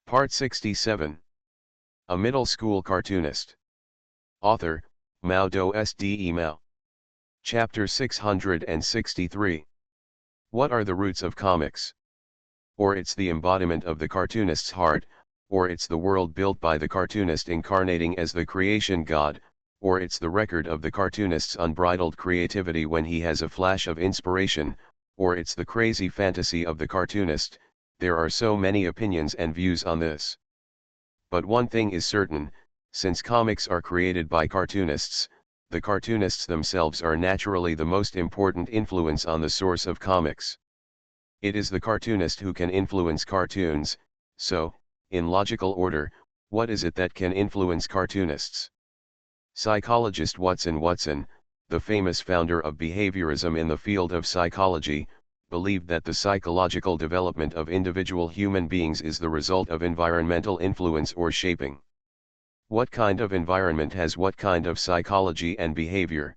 Part 67. A Middle School Cartoonist. Author, Mao Do Sde Mao. Chapter 663. What are the roots of comics? Or it's the embodiment of the cartoonist's heart, or it's the world built by the cartoonist incarnating as the creation god, or it's the record of the cartoonist's unbridled creativity when he has a flash of inspiration, or it's the crazy fantasy of the cartoonist. There are so many opinions and views on this. But one thing is certain, since comics are created by cartoonists, the cartoonists themselves are naturally the most important influence on the source of comics. It is the cartoonist who can influence cartoons, so, in logical order, what is it that can influence cartoonists? Psychologist Watson, the famous founder of behaviorism in the field of psychology, believed that the psychological development of individual human beings is the result of environmental influence or shaping. What kind of environment has what kind of psychology and behavior?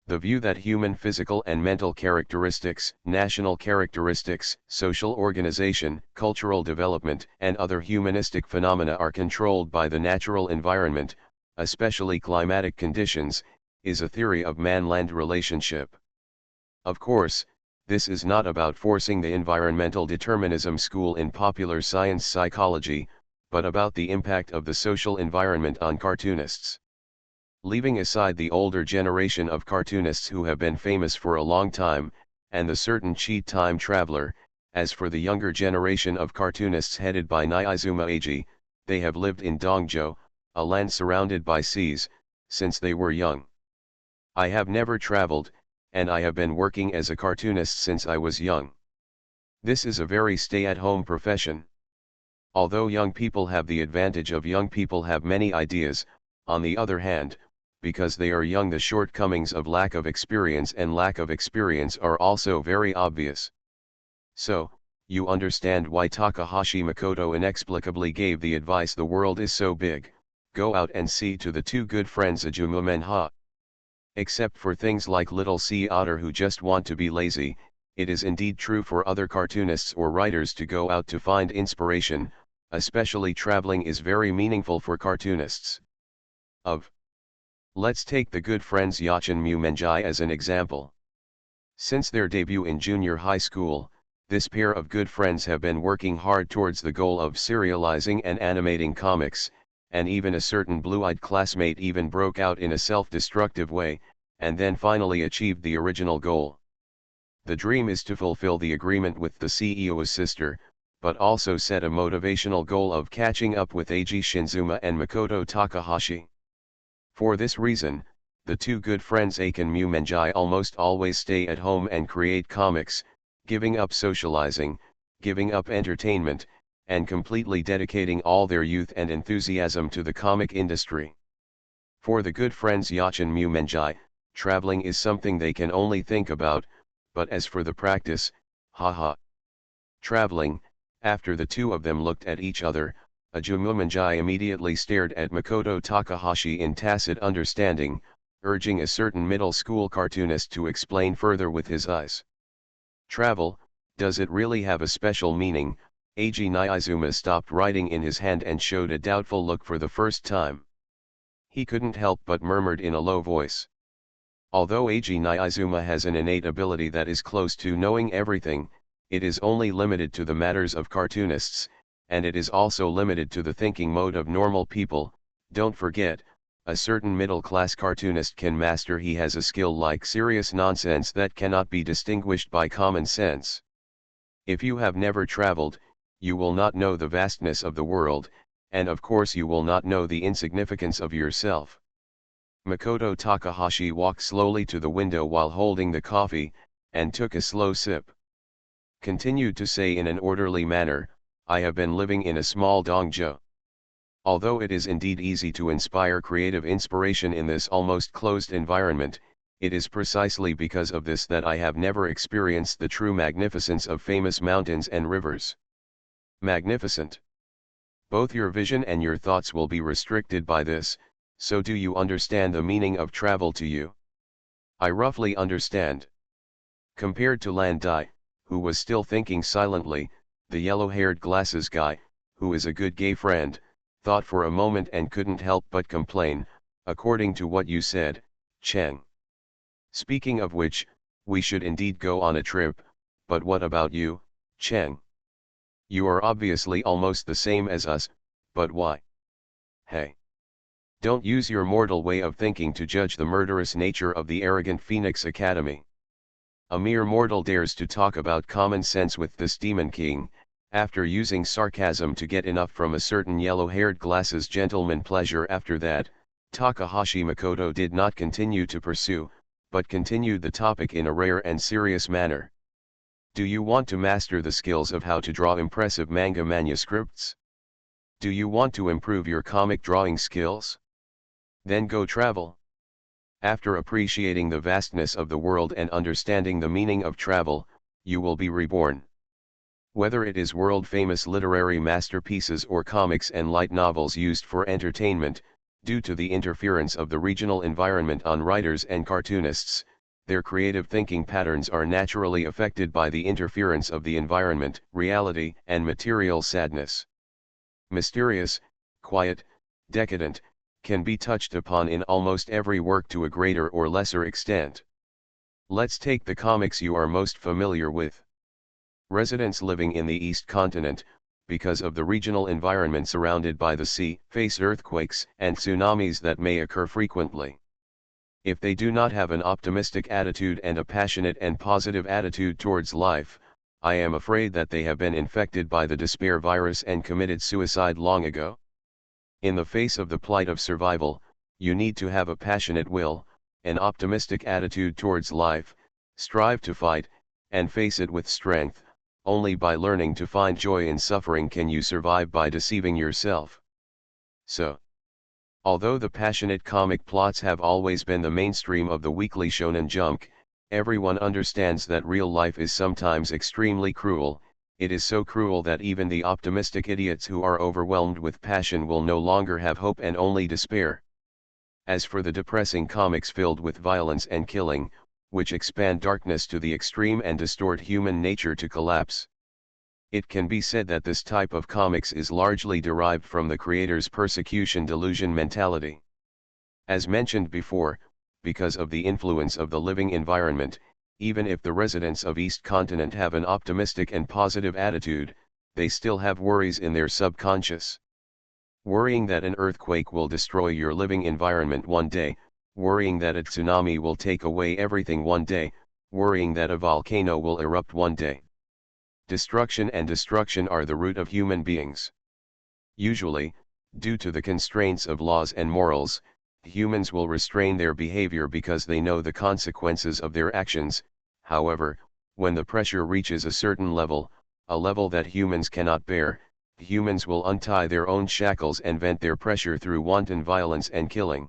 The view that human physical and mental characteristics, national characteristics, social organization, cultural development, and other humanistic phenomena are controlled by the natural environment, especially climatic conditions, is a theory of man-land relationship. Of course, this is not about forcing the environmental determinism school in popular science psychology, but about the impact of the social environment on cartoonists. Leaving aside the older generation of cartoonists who have been famous for a long time, and the certain cheat time traveler, as for the younger generation of cartoonists headed by Nyaizuma Eiji, they have lived in Dongjo, a land surrounded by seas, since they were young. I have never traveled, and I have been working as a cartoonist since I was young. This is a very stay-at-home profession. Although young people have the advantage of young people have many ideas, on the other hand, because they are young, the shortcomings of lack of experience are also very obvious. So, you understand why Takahashi Makoto inexplicably gave the advice, the world is so big, go out and see, to the two good friends Ajumu. Except for things like Little Sea Otter who just want to be lazy, it is indeed true for other cartoonists or writers to go out to find inspiration, especially traveling is very meaningful for cartoonists. Let's take the good friends Yachin Mumenjai as an example. Since their debut in junior high school, this pair of good friends have been working hard towards the goal of serializing and animating comics, and even a certain blue-eyed classmate even broke out in a self-destructive way, and then finally achieved the original goal. The dream is to fulfill the agreement with the CEO's sister, but also set a motivational goal of catching up with Eiji Shinzuma and Makoto Takahashi. For this reason, the two good friends Aiken Mumenjai almost always stay at home and create comics, giving up socializing, giving up entertainment, and completely dedicating all their youth and enthusiasm to the comic industry. For the good friends Yachin Mumenjai, traveling is something they can only think about, but as for the practice, haha. Traveling, after the two of them looked at each other, Ajumu immediately stared at Makoto Takahashi in tacit understanding, urging a certain middle school cartoonist to explain further with his eyes. Travel, does it really have a special meaning? Eiji Nyaizuma stopped writing in his hand and showed a doubtful look for the first time. He couldn't help but murmured in a low voice. Although Eiji Nyaizuma has an innate ability that is close to knowing everything, it is only limited to the matters of cartoonists, and it is also limited to the thinking mode of normal people. Don't forget, a certain middle-class cartoonist can master. He has a skill like serious nonsense that cannot be distinguished by common sense. If you have never traveled, you will not know the vastness of the world, and of course you will not know the insignificance of yourself. Makoto Takahashi walked slowly to the window while holding the coffee, and took a slow sip. Continued to say in an orderly manner, I have been living in a small dongjo. Although it is indeed easy to inspire creative inspiration in this almost closed environment, it is precisely because of this that I have never experienced the true magnificence of famous mountains and rivers. Magnificent. Both your vision and your thoughts will be restricted by this, so do you understand the meaning of travel to you? I roughly understand. Compared to Landai, who was still thinking silently, the yellow-haired glasses guy, who is a good gay friend, thought for a moment and couldn't help but complain, according to what you said, Cheng. Speaking of which, we should indeed go on a trip, but what about you, Cheng? You are obviously almost the same as us, but why? Hey. Don't use your mortal way of thinking to judge the murderous nature of the arrogant Phoenix Academy. A mere mortal dares to talk about common sense with this Demon King, after using sarcasm to get enough from a certain yellow-haired glasses gentleman. Pleasure. After that, Takahashi Makoto did not continue to pursue, but continued the topic in a rare and serious manner. Do you want to master the skills of how to draw impressive manga manuscripts? Do you want to improve your comic drawing skills? Then go travel. After appreciating the vastness of the world and understanding the meaning of travel, you will be reborn. Whether it is world-famous literary masterpieces or comics and light novels used for entertainment, due to the interference of the regional environment on writers and cartoonists, their creative thinking patterns are naturally affected by the interference of the environment, reality, and material sadness. Mysterious, quiet, decadent, can be touched upon in almost every work to a greater or lesser extent. Let's take the comics you are most familiar with. Residents living in the East Continent, because of the regional environment surrounded by the sea, face earthquakes and tsunamis that may occur frequently. If they do not have an optimistic attitude and a passionate and positive attitude towards life, I am afraid that they have been infected by the despair virus and committed suicide long ago. In the face of the plight of survival, you need to have a passionate will, an optimistic attitude towards life, strive to fight, and face it with strength. Only by learning to find joy in suffering can you survive by deceiving yourself. So, although the passionate comic plots have always been the mainstream of the weekly Shonen Jump, everyone understands that real life is sometimes extremely cruel. It is so cruel that even the optimistic idiots who are overwhelmed with passion will no longer have hope and only despair. As for the depressing comics filled with violence and killing, which expand darkness to the extreme and distort human nature to collapse, it can be said that this type of comics is largely derived from the creator's persecution delusion mentality. As mentioned before, because of the influence of the living environment, even if the residents of East Continent have an optimistic and positive attitude, they still have worries in their subconscious. Worrying that an earthquake will destroy your living environment one day, worrying that a tsunami will take away everything one day, worrying that a volcano will erupt one day. Destruction and destruction are the root of human beings. Usually, due to the constraints of laws and morals, humans will restrain their behavior because they know the consequences of their actions. However, when the pressure reaches a certain level, a level that humans cannot bear, humans will untie their own shackles and vent their pressure through wanton violence and killing.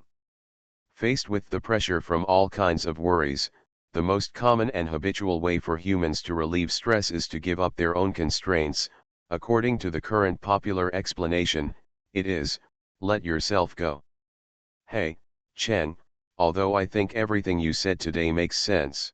Faced with the pressure from all kinds of worries, the most common and habitual way for humans to relieve stress is to give up their own constraints. According to the current popular explanation, it is, let yourself go. Hey, Chen, although I think everything you said today makes sense.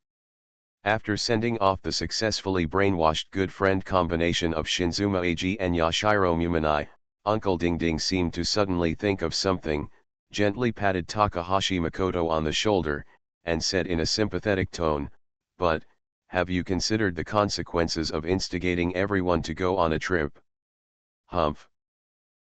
After sending off the successfully brainwashed good friend combination of Shinzuma Ag and Yashiro Mumanai, Uncle Ding Ding seemed to suddenly think of something, gently patted Takahashi Makoto on the shoulder, and said in a sympathetic tone, "But, have you considered the consequences of instigating everyone to go on a trip?" Humph.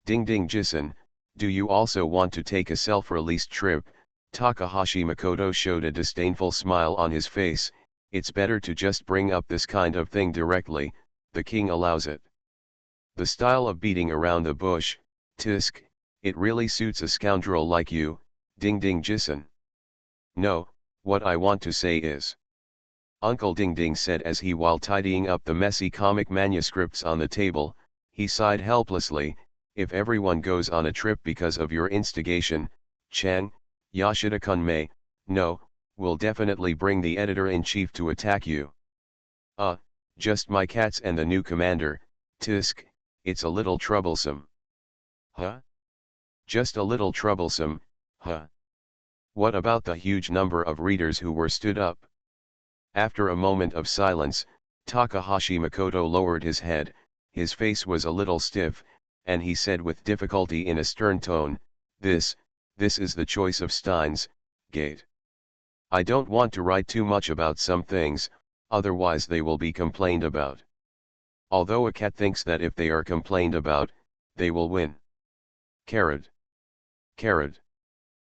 Ding Ding Jisen, do you also want to take a self-released trip? Takahashi Makoto showed a disdainful smile on his face. It's better to just bring up this kind of thing directly, the king allows it. The style of beating around the bush, tisk, it really suits a scoundrel like you, Ding Ding Jisen. No, what I want to say is, Uncle Ding Ding said as he, while tidying up the messy comic manuscripts on the table, he sighed helplessly, if everyone goes on a trip because of your instigation, Chen, Yoshida-kun may, no, will definitely bring the editor-in-chief to attack you. Just my cats and the new commander, tisk, it's a little troublesome. Huh? Just a little troublesome, huh? What about the huge number of readers who were stood up? After a moment of silence, Takahashi Makoto lowered his head, his face was a little stiff, and he said with difficulty in a stern tone, this is the choice of Steins Gate. I don't want to write too much about some things, otherwise they will be complained about. Although a cat thinks that if they are complained about, they will win. Carrot. Carrot.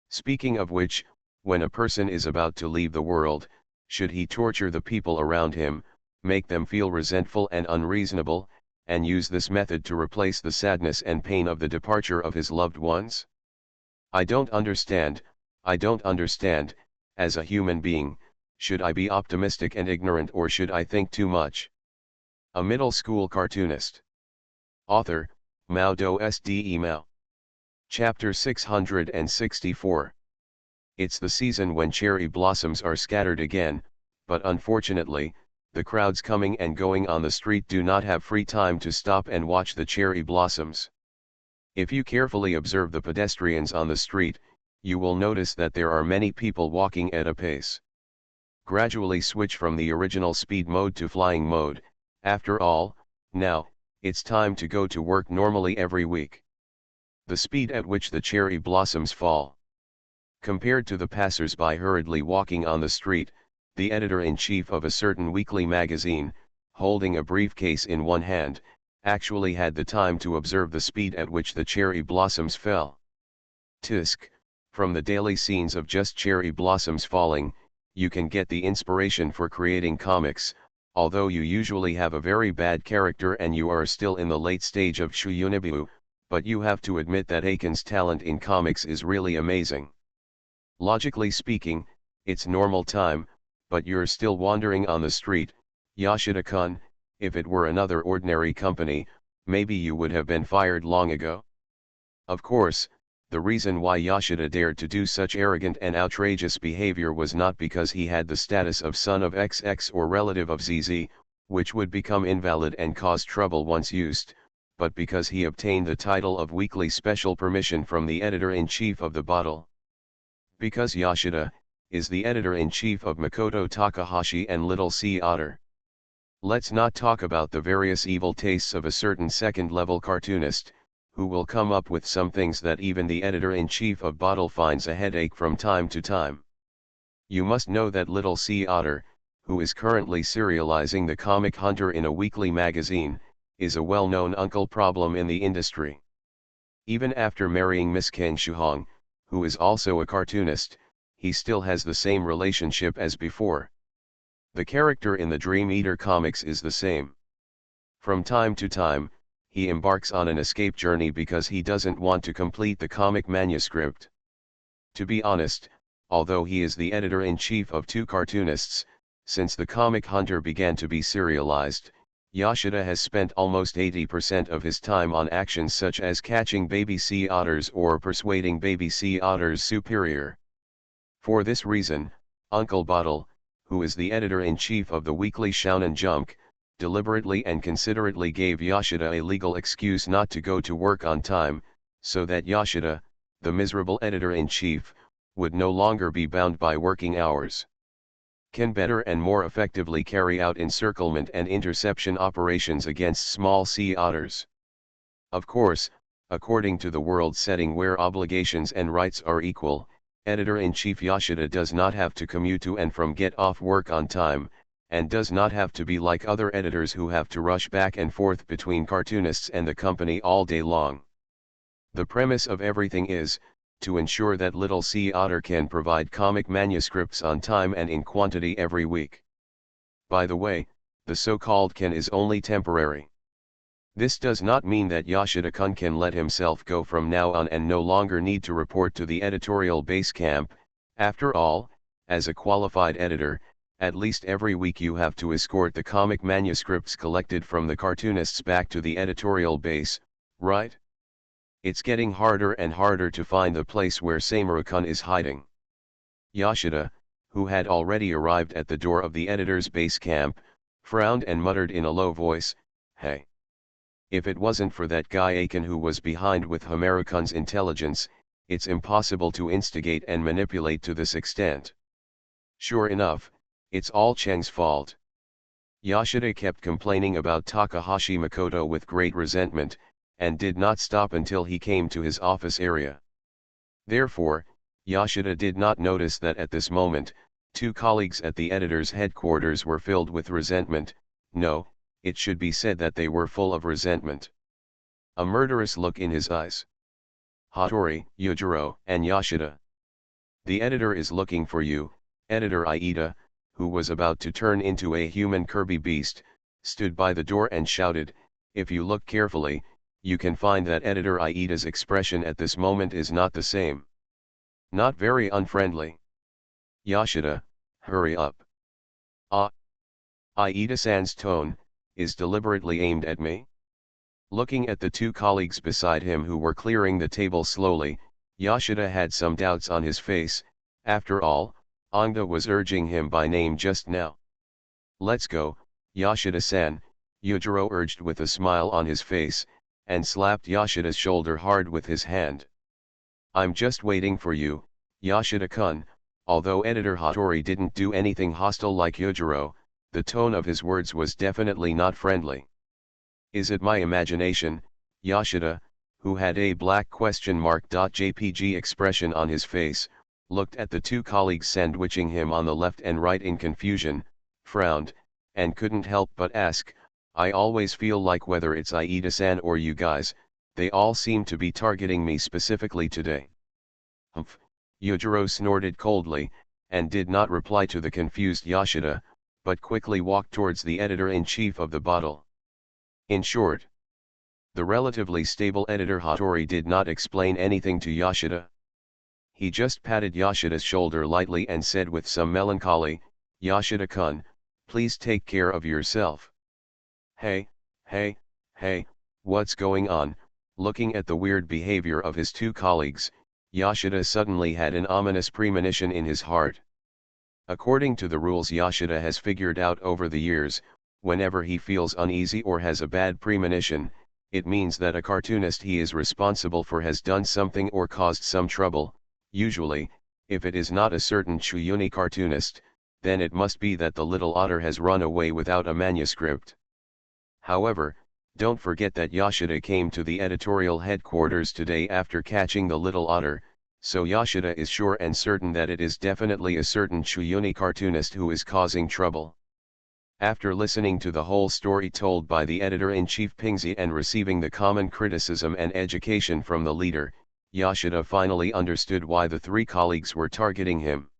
Speaking of which, when a person is about to leave the world, should he torture the people around him, make them feel resentful and unreasonable, and use this method to replace the sadness and pain of the departure of his loved ones? I don't understand, as a human being, should I be optimistic and ignorant or should I think too much? A middle school cartoonist. Author, MaleProtagonist Email. Chapter 664. It's the season when cherry blossoms are scattered again, but unfortunately, the crowds coming and going on the street do not have free time to stop and watch the cherry blossoms. If you carefully observe the pedestrians on the street, you will notice that there are many people walking at a pace. Gradually switch from the original speed mode to flying mode. After all, now, it's time to go to work normally every week. The speed at which the cherry blossoms fall. Compared to the passers-by hurriedly walking on the street, the editor-in-chief of a certain weekly magazine, holding a briefcase in one hand, actually had the time to observe the speed at which the cherry blossoms fell. Tisk, from the daily scenes of just cherry blossoms falling, you can get the inspiration for creating comics, although you usually have a very bad character and you are still in the late stage of Shuyunibu, but you have to admit that Aiken's talent in comics is really amazing. Logically speaking, it's normal time, but you're still wandering on the street. Yoshida-kun, if it were another ordinary company, maybe you would have been fired long ago. Of course, the reason why Yoshida dared to do such arrogant and outrageous behavior was not because he had the status of son of XX or relative of ZZ, which would become invalid and cause trouble once used, but because he obtained the title of weekly special permission from the editor-in-chief of the bottle. Because Yoshida is the editor-in-chief of Makoto Takahashi and Little Sea Otter. Let's not talk about the various evil tastes of a certain second-level cartoonist, who will come up with some things that even the editor-in-chief of Bottle finds a headache from time to time. You must know that Little Sea Otter, who is currently serializing the Comic Hunter in a weekly magazine, is a well-known uncle problem in the industry. Even after marrying Miss Kang Shuhong, who is also a cartoonist, he still has the same relationship as before. The character in the Dream Eater comics is the same. From time to time, he embarks on an escape journey because he doesn't want to complete the comic manuscript. To be honest, although he is the editor-in-chief of two cartoonists, since the Comic Hunter began to be serialized, Yoshida has spent almost 80% of his time on actions such as catching baby sea otters or persuading baby sea otters superior. For this reason, Uncle Bottle, who is the editor-in-chief of the weekly Shounen Jump, deliberately and considerately gave Yoshida a legal excuse not to go to work on time, so that Yoshida, the miserable editor-in-chief, would no longer be bound by working hours. Can better and more effectively carry out encirclement and interception operations against small sea otters. Of course, according to the world setting where obligations and rights are equal, Editor-in-Chief Yoshida does not have to commute to and from get off work on time, and does not have to be like other editors who have to rush back and forth between cartoonists and the company all day long. The premise of everything is, to ensure that Little Sea Otter can provide comic manuscripts on time and in quantity every week. By the way, the so-called Ken is only temporary. This does not mean that Yoshida-kun can let himself go from now on and no longer need to report to the editorial base camp. After all, as a qualified editor, at least every week you have to escort the comic manuscripts collected from the cartoonists back to the editorial base, right? It's getting harder and harder to find the place where Samaru-kun is hiding. Yoshida, who had already arrived at the door of the editor's base camp, frowned and muttered in a low voice, "Hey. If it wasn't for that guy Aiken who was behind with Hamaru-kun's intelligence, it's impossible to instigate and manipulate to this extent." Sure enough, it's all Cheng's fault. Yoshida kept complaining about Takahashi Makoto with great resentment, and did not stop until he came to his office area. Therefore, Yoshida did not notice that at this moment, two colleagues at the editor's headquarters were filled with resentment. No, it should be said that they were full of resentment. A murderous look in his eyes. Hattori, Yujiro, and Yoshida. The editor is looking for you. Editor Aida, who was about to turn into a human Kirby beast, stood by the door and shouted, "If you look carefully, you can find that Editor Aida's expression at this moment is not the same. Not very unfriendly. Yoshida, hurry up." Aida-san's tone is deliberately aimed at me. Looking at the two colleagues beside him who were clearing the table slowly, Yoshida had some doubts on his face. After all, Ongda was urging him by name just now. "Let's go, Yoshida-san," Yujiro urged with a smile on his face, and slapped Yoshida's shoulder hard with his hand. "I'm just waiting for you, Yoshida-kun." Although Editor Hattori didn't do anything hostile like Yujiro, the tone of his words was definitely not friendly. "Is it my imagination?" Yoshida, who had a black .jpg expression on his face, looked at the two colleagues sandwiching him on the left and right in confusion, frowned, and couldn't help but ask, "I always feel like whether it's Aida-san or you guys, they all seem to be targeting me specifically today." "Humph," Yujiro snorted coldly, and did not reply to the confused Yoshida, but quickly walked towards the editor-in-chief of the bottle. In short, the relatively stable editor Hattori did not explain anything to Yoshida. He just patted Yoshida's shoulder lightly and said with some melancholy, "Yoshida-kun, please take care of yourself." Hey, what's going on?" Looking at the weird behavior of his two colleagues, Yoshida suddenly had an ominous premonition in his heart. According to the rules Yoshida has figured out over the years, whenever he feels uneasy or has a bad premonition, it means that a cartoonist he is responsible for has done something or caused some trouble. Usually, if it is not a certain Chuyuni cartoonist, then it must be that the little otter has run away without a manuscript. However, don't forget that Yoshida came to the editorial headquarters today after catching the little otter, so Yoshida is sure and certain that it is definitely a certain Chuyuni cartoonist who is causing trouble. After listening to the whole story told by the editor-in-chief Pingzi and receiving the common criticism and education from the leader, Yoshida finally understood why the three colleagues were targeting him.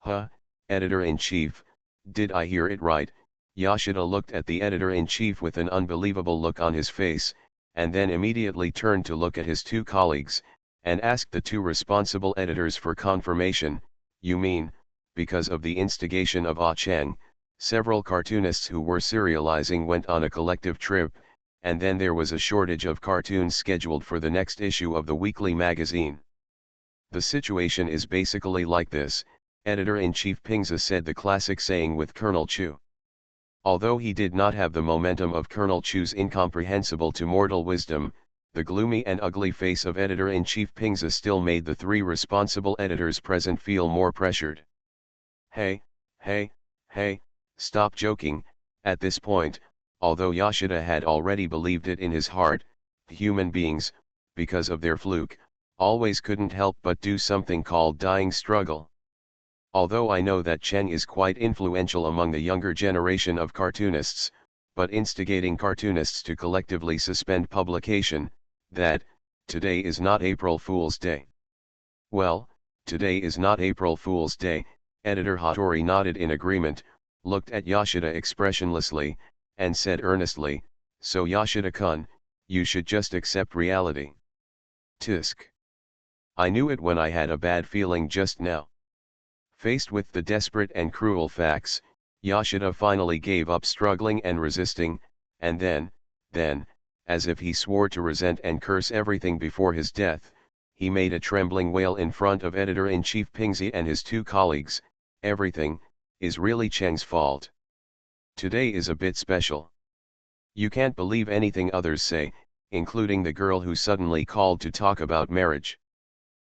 "Huh, editor-in-chief, did I hear it right?" Yoshida looked at the editor-in-chief with an unbelievable look on his face, and then immediately turned to look at his two colleagues, and asked the two responsible editors for confirmation. "You mean, because of the instigation of Ah Chang, several cartoonists who were serializing went on a collective trip, and then there was a shortage of cartoons scheduled for the next issue of the weekly magazine?" "The situation is basically like this," editor-in-chief Pingza said the classic saying with Colonel Chu. Although he did not have the momentum of Colonel Chu's incomprehensible to mortal wisdom, the gloomy and ugly face of editor-in-chief Pingza still made the three responsible editors present feel more pressured. Hey, stop joking." At this point, although Yoshida had already believed it in his heart, human beings, because of their fluke, always couldn't help but do something called dying struggle. Although I know that Cheng is quite influential among the younger generation of cartoonists, but instigating cartoonists to collectively suspend publication, today is not April Fool's Day. "Well, today is not April Fool's Day," editor Hattori nodded in agreement, looked at Yoshida expressionlessly, and said earnestly, "So Yoshida-kun, you should just accept reality." Tisk. I knew it when I had a bad feeling just now. Faced with the desperate and cruel facts, Yoshida finally gave up struggling and resisting, and then, as if he swore to resent and curse everything before his death, he made a trembling wail in front of editor-in-chief Pingzi and his two colleagues, "Everything is really Cheng's fault. Today is a bit special. You can't believe anything others say, including the girl who suddenly called to talk about marriage.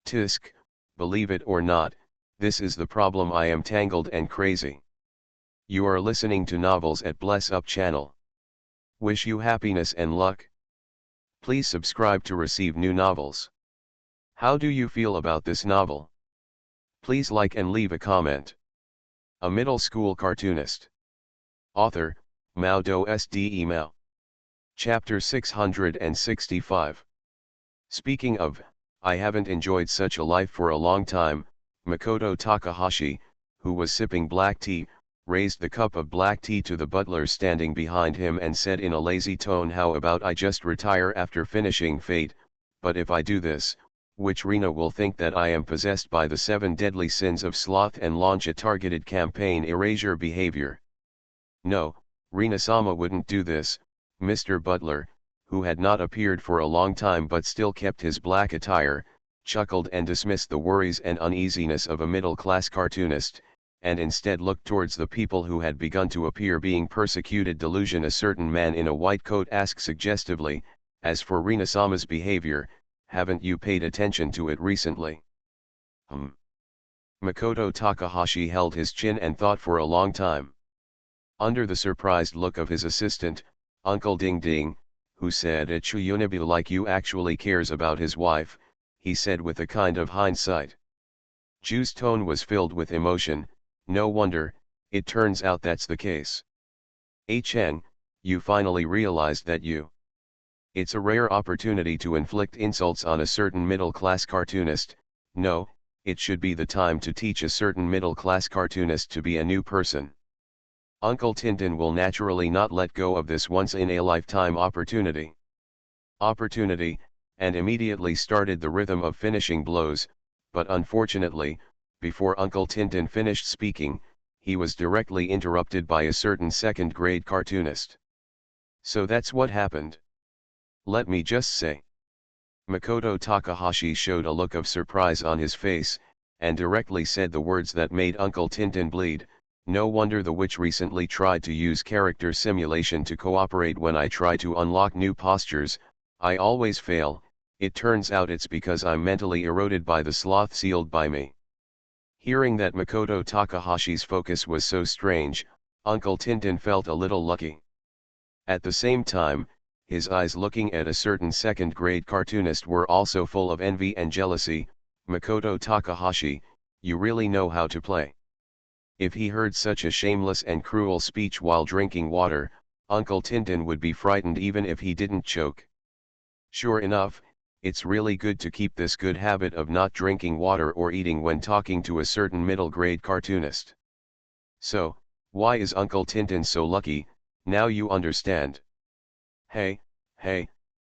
Tisk, believe it or not, this is the problem. I am tangled and crazy." You are listening to Novels at Bless Up channel. Wish you happiness and luck. Please subscribe to receive new novels. How do you feel about this novel? Please like and leave a comment. A middle school cartoonist. Author, MaleProtagonist email. Chapter 665. Speaking of, I haven't enjoyed such a life for a long time. Makoto Takahashi, who was sipping black tea, raised the cup of black tea to the butler standing behind him and said in a lazy tone, "How about I just retire after finishing Fate? But if I do this, which Rina will think that I am possessed by the 7 deadly sins of sloth and launch a targeted campaign erasure behavior." No, Rina-sama wouldn't do this. Mr. Butler, who had not appeared for a long time but still kept his black attire, chuckled and dismissed the worries and uneasiness of a middle-class cartoonist, and instead looked towards the people who had begun to appear being persecuted. Delusion. A certain man in a white coat asked suggestively, "As for Rina-sama's behavior, haven't you paid attention to it recently?" Makoto Takahashi held his chin and thought for a long time. Under the surprised look of his assistant, Uncle Ding Ding, who said it shouldn't be like you actually cares about his wife, he said with a kind of hindsight. Ju's tone was filled with emotion. No wonder, it turns out that's the case. Chen, you finally realized that you. It's a rare opportunity to inflict insults on a certain middle-class cartoonist. No, it should be the time to teach a certain middle-class cartoonist to be a new person. Uncle Tintin will naturally not let go of this once-in-a-lifetime opportunity. And immediately started the rhythm of finishing blows, but unfortunately, before Uncle Tintin finished speaking, he was directly interrupted by a certain second-grade cartoonist. So that's what happened. Let me just say. Makoto Takahashi showed a look of surprise on his face, and directly said the words that made Uncle Tintin bleed. No wonder the witch recently tried to use character simulation to cooperate when I try to unlock new postures. I always fail. It turns out it's because I'm mentally eroded by the sloth sealed by me. Hearing that Makoto Takahashi's focus was so strange, Uncle Tintin felt a little lucky. At the same time, his eyes looking at a certain second-grade cartoonist were also full of envy and jealousy. Makoto Takahashi, you really know how to play. If he heard such a shameless and cruel speech while drinking water, Uncle Tintin would be frightened even if he didn't choke. Sure enough, it's really good to keep this good habit of not drinking water or eating when talking to a certain middle-grade cartoonist. So, why is Uncle Tintin so lucky? Now you understand. Hey,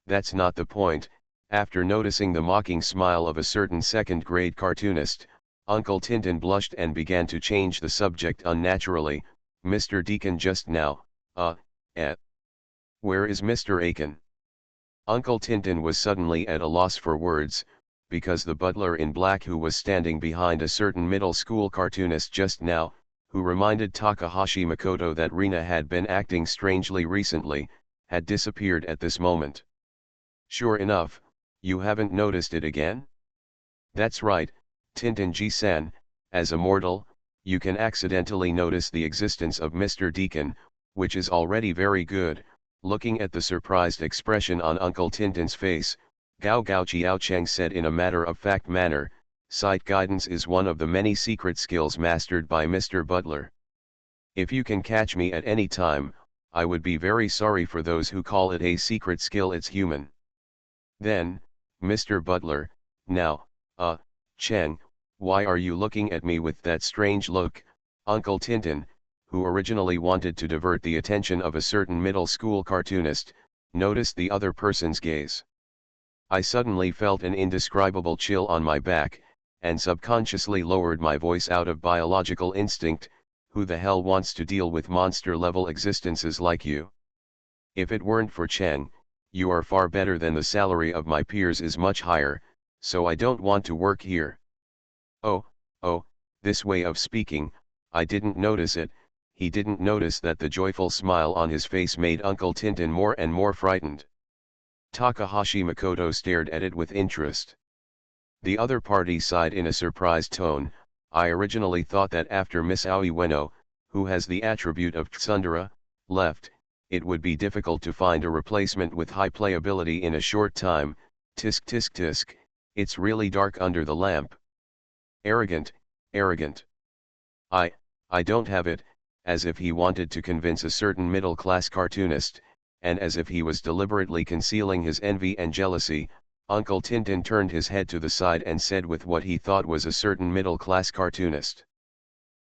that's not the point. After noticing the mocking smile of a certain second-grade cartoonist, Uncle Tintin blushed and began to change the subject unnaturally. Mr. Deacon just now, where is Mr. Aiken? Uncle Tintin was suddenly at a loss for words, because the butler in black who was standing behind a certain middle school cartoonist just now, who reminded Takahashi Makoto that Rina had been acting strangely recently, had disappeared at this moment. Sure enough, you haven't noticed it again? That's right, Tintin-ji-san, as a mortal, you can accidentally notice the existence of Mr. Deacon, which is already very good. Looking at the surprised expression on Uncle Tintin's face, Gao Gao Chiaocheng said in a matter-of-fact manner, sight guidance is one of the many secret skills mastered by Mr. Butler. If you can catch me at any time, I would be very sorry for those who call it a secret skill. It's human. Then, Mr. Butler, now, Cheng, why are you looking at me with that strange look? Uncle Tintin, who originally wanted to divert the attention of a certain middle school cartoonist, noticed the other person's gaze. I suddenly felt an indescribable chill on my back, and subconsciously lowered my voice out of biological instinct. Who the hell wants to deal with monster-level existences like you? If it weren't for Cheng, you are far better than the salary of my peers is much higher, so I don't want to work here. Oh, this way of speaking, I didn't notice it. He didn't notice that the joyful smile on his face made Uncle Tintin more and more frightened. Takahashi Makoto stared at it with interest. The other party sighed in a surprised tone. I originally thought that after Miss Aoi Ueno, who has the attribute of Tsundere, left, it would be difficult to find a replacement with high playability in a short time. Tisk tisk tisk, it's really dark under the lamp. Arrogant, arrogant. I don't have it, as if he wanted to convince a certain middle-class cartoonist, and as if he was deliberately concealing his envy and jealousy. Uncle Tintin turned his head to the side and said with what he thought was a certain middle-class cartoonist.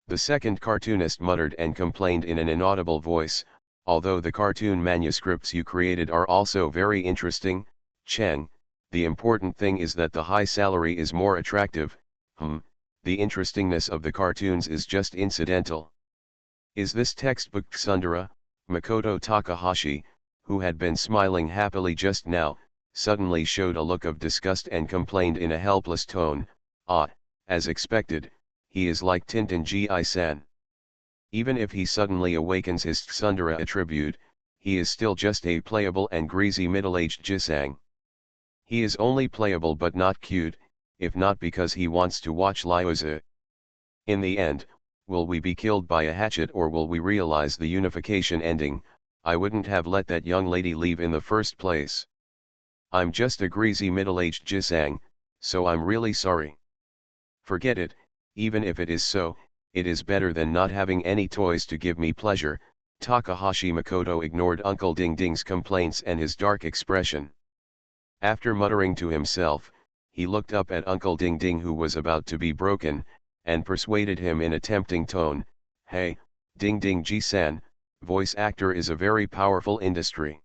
The second cartoonist muttered and complained in an inaudible voice, although the cartoon manuscripts you created are also very interesting, Cheng, the important thing is that the high salary is more attractive. The interestingness of the cartoons is just incidental. Is this textbook tsundere? Makoto Takahashi, who had been smiling happily just now, suddenly showed a look of disgust and complained in a helpless tone, as expected, he is like Tintin Gi-san. Even if he suddenly awakens his tsundere attribute, he is still just a playable and greasy middle-aged jisang. He is only playable but not cute, if not because he wants to watch Lyoza. In the end, will we be killed by a hatchet or will we realize the unification ending? I wouldn't have let that young lady leave in the first place. I'm just a greasy middle-aged jisang, so I'm really sorry. Forget it, even if it is so, it is better than not having any toys to give me pleasure. Takahashi Makoto ignored Uncle Ding Ding's complaints and his dark expression. After muttering to himself, he looked up at Uncle Ding Ding who was about to be broken, and persuaded him in a tempting tone, "Hey, Ding Ding Ji-san, voice actor is a very powerful industry.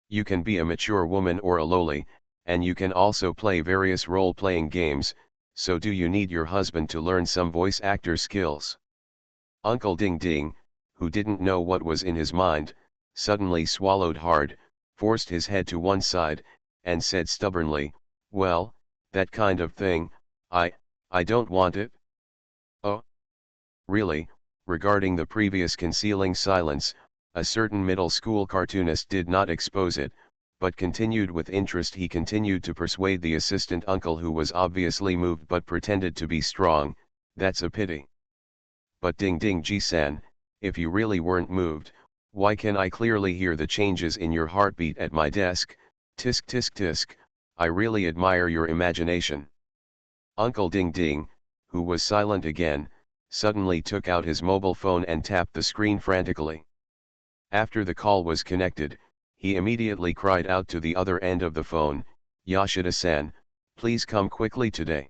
You can be a mature woman or a loli, and you can also play various role-playing games, so do you need your husband to learn some voice actor skills?" Uncle Ding Ding, who didn't know what was in his mind, suddenly swallowed hard, forced his head to one side, and said stubbornly, "Well, that kind of thing, I don't want it." "Oh? Really?" Regarding the previous concealing silence, a certain middle school cartoonist did not expose it, but continued with interest. He continued to persuade the assistant uncle who was obviously moved but pretended to be strong, "That's a pity. But Ding Ding Ji-san, if you really weren't moved, why can I clearly hear the changes in your heartbeat at my desk? Tisk tisk tisk, I really admire your imagination." Uncle Ding Ding, who was silent again, suddenly took out his mobile phone and tapped the screen frantically. After the call was connected, he immediately cried out to the other end of the phone, "Yoshida-san, please come quickly today."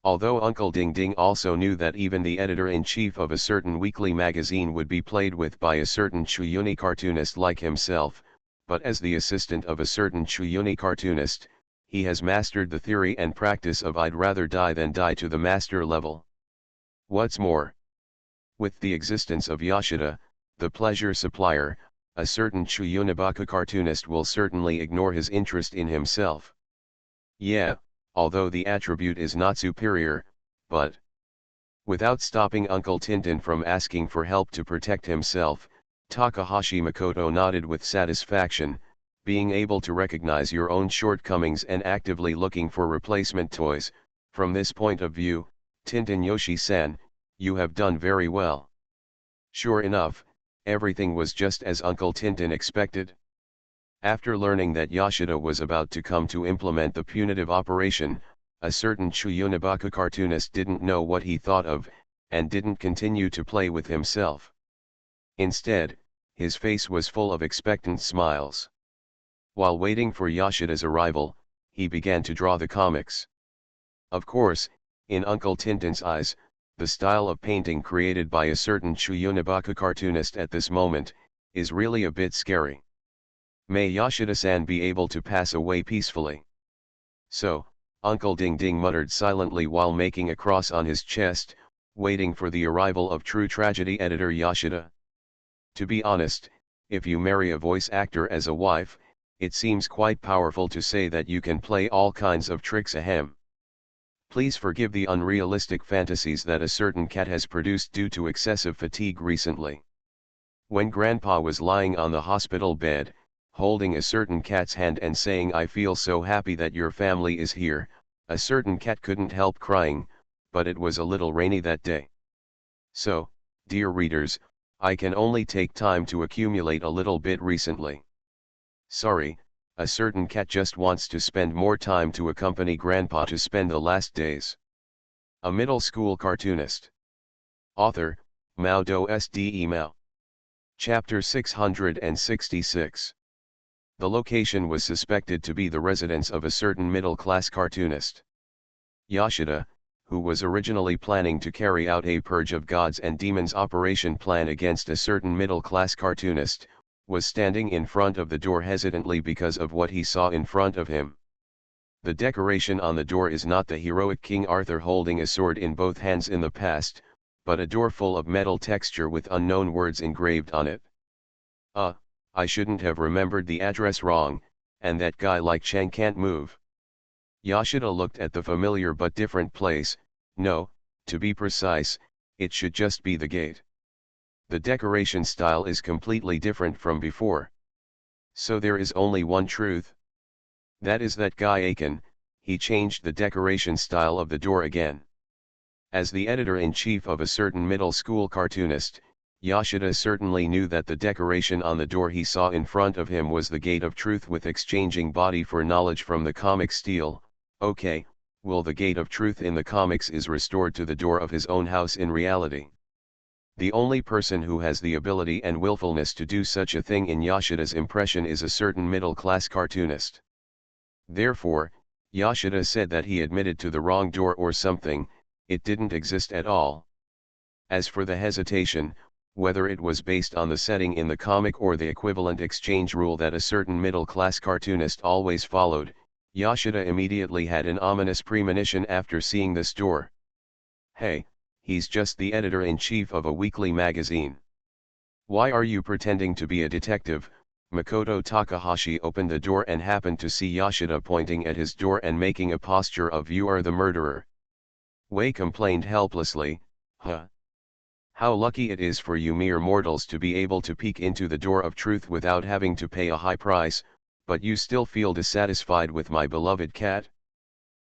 Although Uncle Ding Ding also knew that even the editor-in-chief of a certain weekly magazine would be played with by a certain Chuyuni cartoonist like himself, but as the assistant of a certain Chuyuni cartoonist, he has mastered the theory and practice of "I'd rather die than die" to the master level. What's more, with the existence of Yoshida, the pleasure supplier, a certain Chuyunibaka cartoonist will certainly ignore his interest in himself. Yeah, although the attribute is not superior, but... Without stopping Uncle Tintin from asking for help to protect himself, Takahashi Makoto nodded with satisfaction, being able to recognize your own shortcomings and actively looking for replacement toys. From this point of view, Tintin Yoshi-san, you have done very well. Sure enough, everything was just as Uncle Tintin expected. After learning that Yoshida was about to come to implement the punitive operation, a certain Chuyunibaka cartoonist didn't know what he thought of, and didn't continue to play with himself. Instead, his face was full of expectant smiles. While waiting for Yoshida's arrival, he began to draw the comics. Of course, in Uncle Tintin's eyes, the style of painting created by a certain Chuyunibaka cartoonist at this moment, is really a bit scary. May Yoshida-san be able to pass away peacefully. So, Uncle Ding Ding muttered silently while making a cross on his chest, waiting for the arrival of true tragedy editor Yoshida. To be honest, if you marry a voice actor as a wife, it seems quite powerful to say that you can play all kinds of tricks. Ahem. Please forgive the unrealistic fantasies that a certain cat has produced due to excessive fatigue recently. When Grandpa was lying on the hospital bed, holding a certain cat's hand and saying, "I feel so happy that your family is here," a certain cat couldn't help crying, but it was a little rainy that day. So, dear readers, I can only take time to accumulate a little bit recently. Sorry, a certain cat just wants to spend more time to accompany grandpa to spend the last days. A middle school cartoonist. Author, MaleProtagonist Mao. Chapter 666. The location was suspected to be the residence of a certain middle-class cartoonist. Yoshida, who was originally planning to carry out a purge of gods and demons operation plan against a certain middle-class cartoonist, was standing in front of the door hesitantly because of what he saw in front of him. The decoration on the door is not the heroic King Arthur holding a sword in both hands in the past, but a door full of metal texture with unknown words engraved on it. I shouldn't have remembered the address wrong, and that guy like Chang can't move. Yoshida looked at the familiar but different place. No, to be precise, it should just be the gate. The decoration style is completely different from before. So there is only one truth. That is that guy Aiken, he changed the decoration style of the door again. As the editor-in-chief of a certain middle school cartoonist, Yoshida certainly knew that the decoration on the door he saw in front of him was the gate of truth with exchanging body for knowledge from the comic style. Okay, well, the gate of truth in the comics is restored to the door of his own house in reality. The only person who has the ability and willfulness to do such a thing in Yoshida's impression is a certain middle-class cartoonist. Therefore, Yoshida said that he admitted to the wrong door or something, it didn't exist at all. As for the hesitation, whether it was based on the setting in the comic or the equivalent exchange rule that a certain middle-class cartoonist always followed, Yoshida immediately had an ominous premonition after seeing this door. Hey, he's just the editor-in-chief of a weekly magazine. Why are you pretending to be a detective? Makoto Takahashi opened the door and happened to see Yoshida pointing at his door and making a posture of "You are the murderer." Wei complained helplessly, "Huh? How lucky it is for you mere mortals to be able to peek into the door of truth without having to pay a high price, but you still feel dissatisfied with my beloved cat?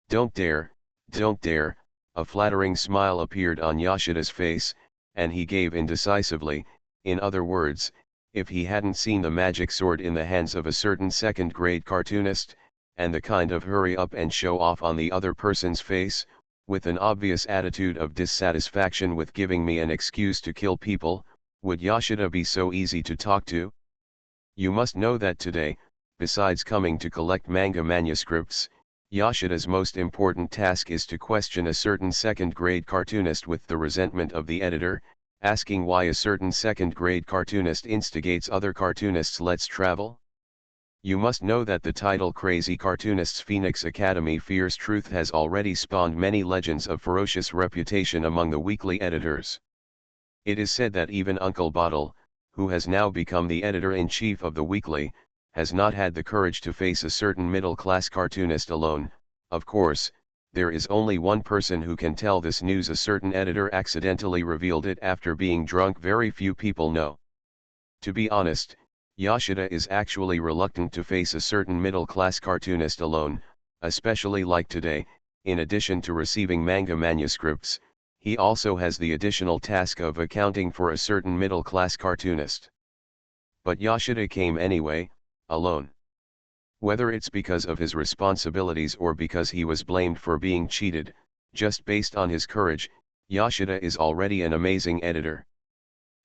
Don't dare, don't dare." A flattering smile appeared on Yoshida's face, and he gave indecisively, in other words, if he hadn't seen the magic sword in the hands of a certain second-grade cartoonist, and the kind of hurry up and show off on the other person's face, with an obvious attitude of dissatisfaction with giving me an excuse to kill people, would Yoshida be so easy to talk to? You must know that today, besides coming to collect manga manuscripts, Yoshida's most important task is to question a certain second-grade cartoonist with the resentment of the editor, asking why a certain second-grade cartoonist instigates other cartoonists. Let's travel. You must know that the title Crazy Cartoonists Phoenix Academy Fears Truth has already spawned many legends of ferocious reputation among the weekly editors. It is said that even Uncle Bottle, who has now become the editor-in-chief of the weekly, has not had the courage to face a certain middle-class cartoonist alone. Of course, there is only one person who can tell this news. A certain editor accidentally revealed it after being drunk. Very few people know. To be honest, Yoshida is actually reluctant to face a certain middle-class cartoonist alone, especially like today. In addition to receiving manga manuscripts, he also has the additional task of accounting for a certain middle-class cartoonist. But Yoshida came anyway, alone. Whether it's because of his responsibilities or because he was blamed for being cheated, just based on his courage, Yoshida is already an amazing editor.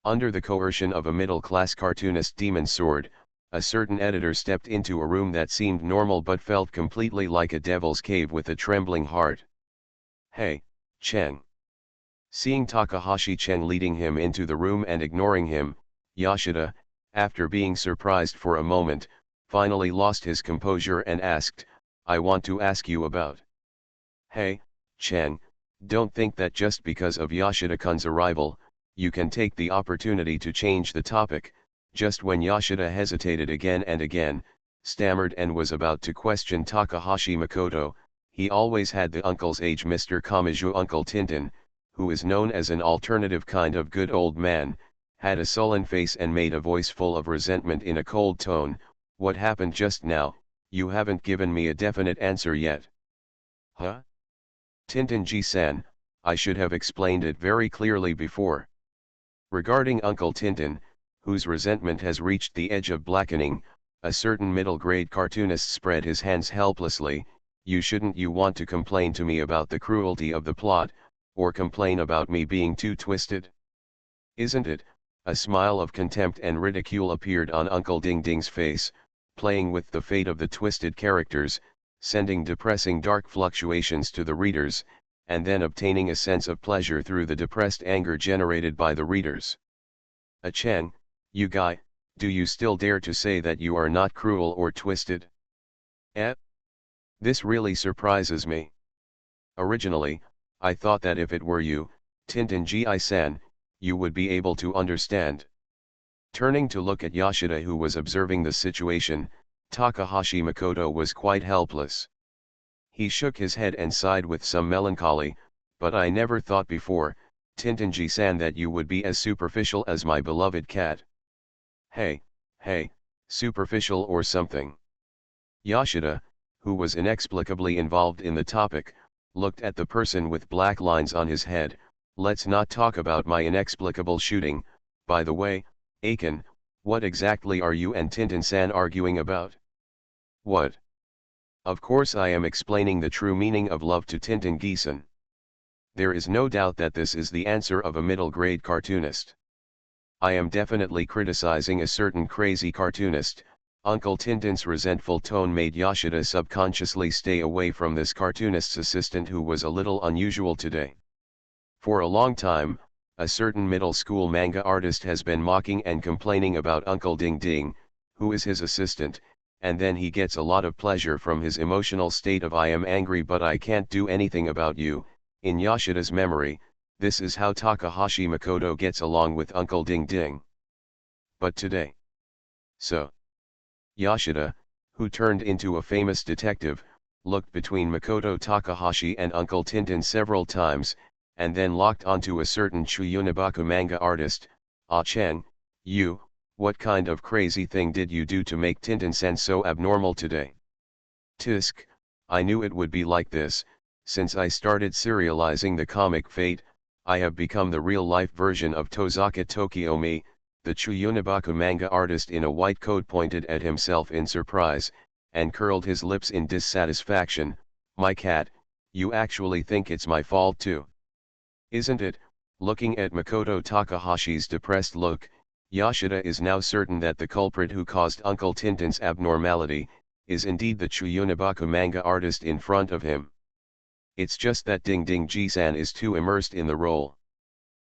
Under the coercion of a middle-class cartoonist demon sword, a certain editor stepped into a room that seemed normal but felt completely like a devil's cave with a trembling heart. "Hey, Cheng." Seeing Takahashi Cheng leading him into the room and ignoring him, Yoshida, after being surprised for a moment, finally lost his composure and asked, "I want to ask you about." "Hey, Cheng, don't think that just because of Yoshida-kun's arrival, you can take the opportunity to change the topic." Just when Yoshida hesitated again and again, stammered and was about to question Takahashi Makoto, he always had the uncle's age Mr. Kamiju Uncle Tintin, who is known as an alternative kind of good old man, had a sullen face and made a voice full of resentment in a cold tone. "What happened just now? You haven't given me a definite answer yet." "Huh? Tintin-ji-san, I should have explained it very clearly before." Regarding Uncle Tintin, whose resentment has reached the edge of blackening, a certain middle-grade cartoonist spread his hands helplessly. You want to complain to me about the cruelty of the plot, or complain about me being too twisted? Isn't it? A smile of contempt and ridicule appeared on Uncle Ding Ding's face, playing with the fate of the twisted characters, sending depressing dark fluctuations to the readers, and then obtaining a sense of pleasure through the depressed anger generated by the readers. Chang, you guy, do you still dare to say that you are not cruel or twisted? Eh? This really surprises me. Originally, I thought that if it were you, Tintin Gi-san, you would be able to understand. Turning to look at Yoshida, who was observing the situation, Takahashi Makoto was quite helpless. He shook his head and sighed with some melancholy. But I never thought before, Tintin-ji-san, that you would be as superficial as my beloved cat. Hey, superficial or something. Yoshida, who was inexplicably involved in the topic, looked at the person with black lines on his head. Let's not talk about my inexplicable shooting. By the way, Aiken, what exactly are you and Tintin-san arguing about? What? Of course I am explaining the true meaning of love to Tintin-gi-san. There is no doubt that this is the answer of a middle-grade cartoonist. I am definitely criticizing a certain crazy cartoonist. Uncle Tintin's resentful tone made Yoshida subconsciously stay away from this cartoonist's assistant, who was a little unusual today. For a long time, a certain middle school manga artist has been mocking and complaining about Uncle Ding Ding, who is his assistant, and then he gets a lot of pleasure from his emotional state of "I am angry but I can't do anything about you." In Yoshida's memory, this is how Takahashi Makoto gets along with Uncle Ding Ding. But today. So. Yoshida, who turned into a famous detective, looked between Makoto Takahashi and Uncle Tintin several times, and then locked onto a certain Chuyunabaku manga artist. Ah Chang, you, what kind of crazy thing did you do to make Tintin-san so abnormal today? Tisk, I knew it would be like this. Since I started serializing the comic Fate, I have become the real-life version of Tozaka Tokiomi. The Chuyunabaku manga artist in a white coat pointed at himself in surprise, and curled his lips in dissatisfaction. My cat, you actually think it's my fault too? Isn't it? Looking at Makoto Takahashi's depressed look, Yoshida is now certain that the culprit who caused Uncle Tintin's abnormality, is indeed the Chuyunabaku manga artist in front of him. It's just that Ding Ding Ji-san is too immersed in the role.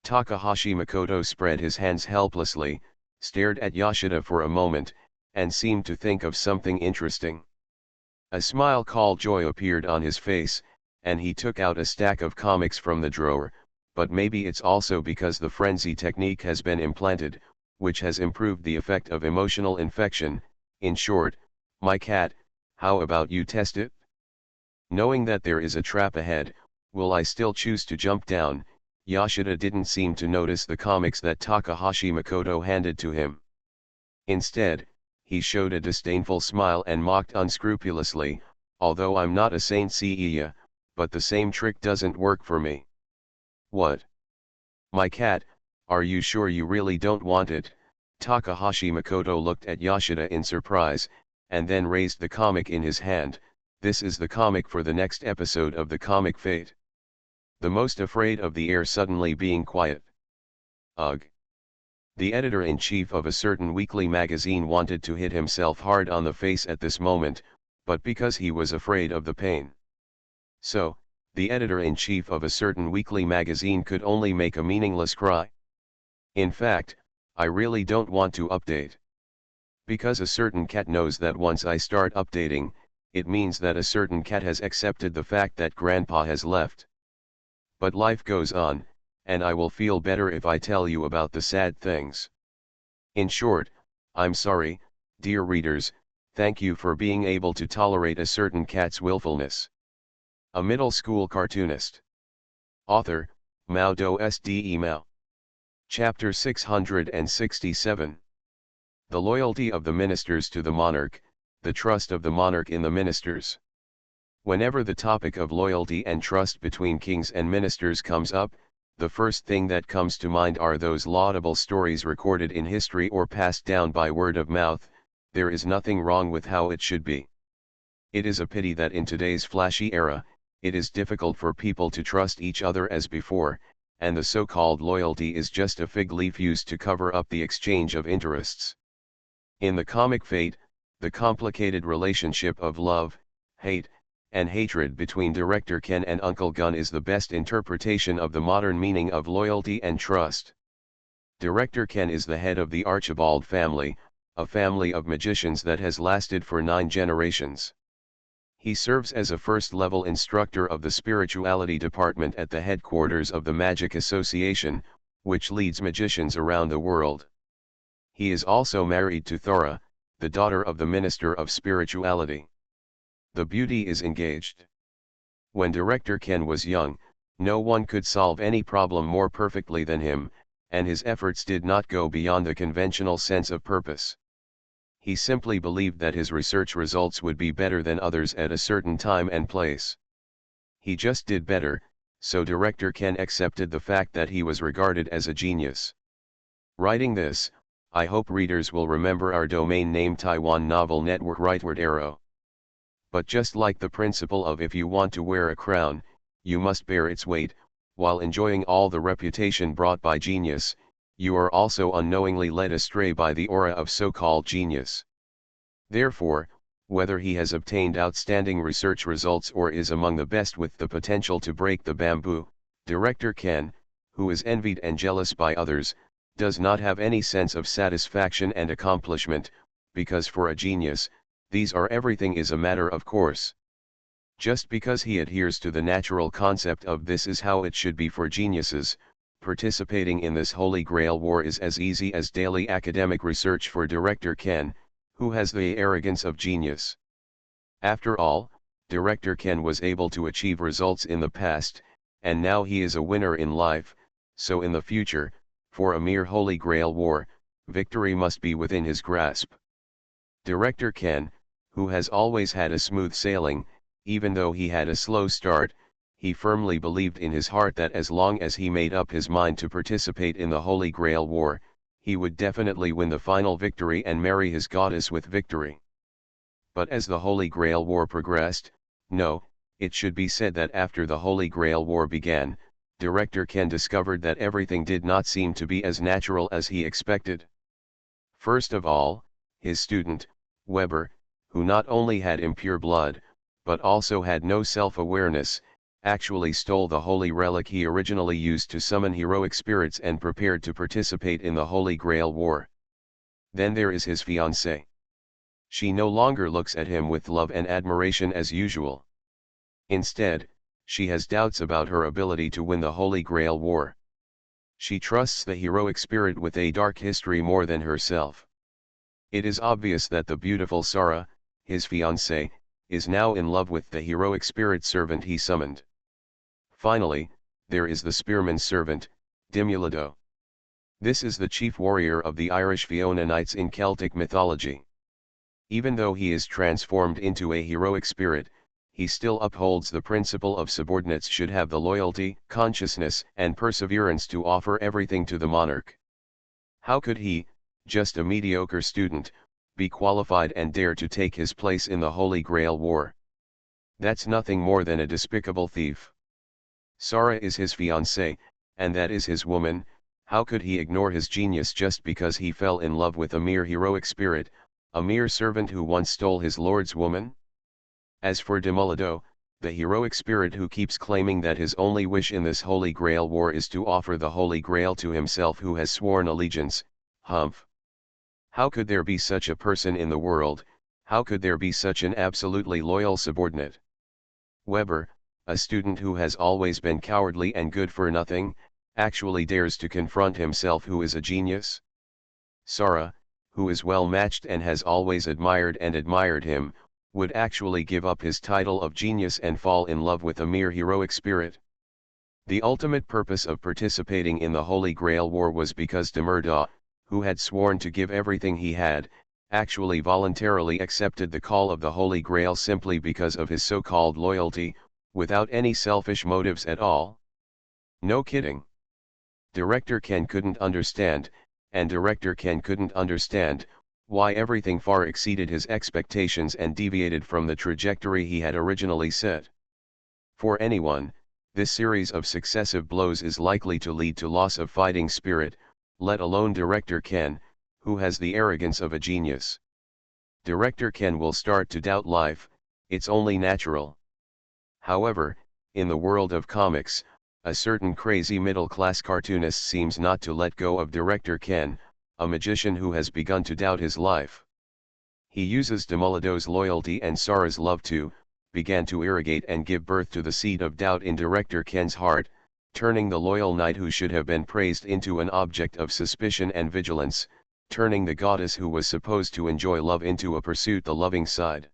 Takahashi Makoto spread his hands helplessly, stared at Yoshida for a moment, and seemed to think of something interesting. A smile called joy appeared on his face, and he took out a stack of comics from the drawer. But maybe it's also because the frenzy technique has been implanted, which has improved the effect of emotional infection. In short, my cat, how about you test it? Knowing that there is a trap ahead, will I still choose to jump down? Yoshida didn't seem to notice the comics that Takahashi Makoto handed to him. Instead, he showed a disdainful smile and mocked unscrupulously, although I'm not a Saint Seiya, but the same trick doesn't work for me. What? My cat, are you sure you really don't want it? Takahashi Makoto looked at Yoshida in surprise, and then raised the comic in his hand. This is the comic for the next episode of the comic Fate. The most afraid of the air suddenly being quiet. Ugh. The editor-in-chief of a certain weekly magazine wanted to hit himself hard on the face at this moment, but because he was afraid of the pain. So, the editor-in-chief of a certain weekly magazine could only make a meaningless cry. In fact, I really don't want to update. Because a certain cat knows that once I start updating, it means that a certain cat has accepted the fact that grandpa has left. But life goes on, and I will feel better if I tell you about the sad things. In short, I'm sorry, dear readers, thank you for being able to tolerate a certain cat's willfulness. A middle school cartoonist. Author, Mao Do Sde Mao. Chapter 667. The loyalty of the ministers to the monarch, the trust of the monarch in the ministers. Whenever the topic of loyalty and trust between kings and ministers comes up, the first thing that comes to mind are those laudable stories recorded in history or passed down by word of mouth. There is nothing wrong with how it should be. It is a pity that in today's flashy era, it is difficult for people to trust each other as before, and the so-called loyalty is just a fig leaf used to cover up the exchange of interests. In the comic Fate, the complicated relationship of love, hate, and hatred between Director Ken and Uncle Gun is the best interpretation of the modern meaning of loyalty and trust. Director Ken is the head of the Archibald family, a family of magicians that has lasted for 9 generations. He serves as a first-level instructor of the spirituality department at the headquarters of the Magic Association, which leads magicians around the world. He is also married to Thora, the daughter of the Minister of Spirituality. The beauty is engaged. When Director Ken was young, no one could solve any problem more perfectly than him, and his efforts did not go beyond the conventional sense of purpose. He simply believed that his research results would be better than others at a certain time and place. He just did better, so Director Ken accepted the fact that he was regarded as a genius. Writing this, I hope readers will remember our domain name Taiwan Novel Network Rightward Arrow. But just like the principle of if you want to wear a crown, you must bear its weight, while enjoying all the reputation brought by genius, you are also unknowingly led astray by the aura of so-called genius. Therefore, whether he has obtained outstanding research results or is among the best with the potential to break the bamboo, Director Ken, who is envied and jealous by others, does not have any sense of satisfaction and accomplishment, because for a genius, these are everything is a matter of course. Just because he adheres to the natural concept of this is how it should be for geniuses, participating in this Holy Grail war is as easy as daily academic research for Director Ken, who has the arrogance of genius. After all, Director Ken was able to achieve results in the past, and now he is a winner in life, so in the future, for a mere Holy Grail war, victory must be within his grasp. Director Ken, who has always had a smooth sailing, even though he had a slow start, he firmly believed in his heart that as long as he made up his mind to participate in the Holy Grail war, he would definitely win the final victory and marry his goddess with victory. But as the Holy Grail war progressed, no, it should be said that after the Holy Grail war began, Director Ken discovered that everything did not seem to be as natural as he expected. First of all, his student, Weber, who not only had impure blood, but also had no self-awareness, actually stole the holy relic he originally used to summon heroic spirits and prepared to participate in the Holy Grail war. Then there is his fiancée. She no longer looks at him with love and admiration as usual. Instead, she has doubts about her ability to win the Holy Grail war. She trusts the heroic spirit with a dark history more than herself. It is obvious that the beautiful Sarah, his fiancée, is now in love with the heroic spirit servant he summoned. Finally, there is the spearman's servant, Dimulado. This is the chief warrior of the Irish Fiona Knights in Celtic mythology. Even though he is transformed into a heroic spirit, he still upholds the principle of subordinates should have the loyalty, consciousness, and perseverance to offer everything to the monarch. How could he, just a mediocre student, be qualified and dare to take his place in the Holy Grail war? That's nothing more than a despicable thief. Sarah is his fiancée, and that is his woman. How could he ignore his genius just because he fell in love with a mere heroic spirit, a mere servant who once stole his lord's woman? As for Dimulado, the heroic spirit who keeps claiming that his only wish in this Holy Grail war is to offer the Holy Grail to himself who has sworn allegiance, humph. How could there be such a person in the world? How could there be such an absolutely loyal subordinate? Weber, a student who has always been cowardly and good for nothing, actually dares to confront himself who is a genius? Sarah, who is well matched and has always admired him, would actually give up his title of genius and fall in love with a mere heroic spirit? The ultimate purpose of participating in the Holy Grail war was because Dimurda, who had sworn to give everything he had, actually voluntarily accepted the call of the Holy Grail simply because of his so-called loyalty, without any selfish motives at all. No kidding. Director Ken couldn't understand, and Director Ken couldn't understand, why everything far exceeded his expectations and deviated from the trajectory he had originally set. For anyone, this series of successive blows is likely to lead to loss of fighting spirit, let alone Director Ken, who has the arrogance of a genius. Director Ken will start to doubt life, it's only natural. However, in the world of comics, a certain crazy middle-class cartoonist seems not to let go of Director Ken, a magician who has begun to doubt his life. He uses Demolido's loyalty and Sara's love to, began to irrigate and give birth to the seed of doubt in Director Ken's heart, turning the loyal knight who should have been praised into an object of suspicion and vigilance, turning the goddess who was supposed to enjoy love into a pursuit the loving side.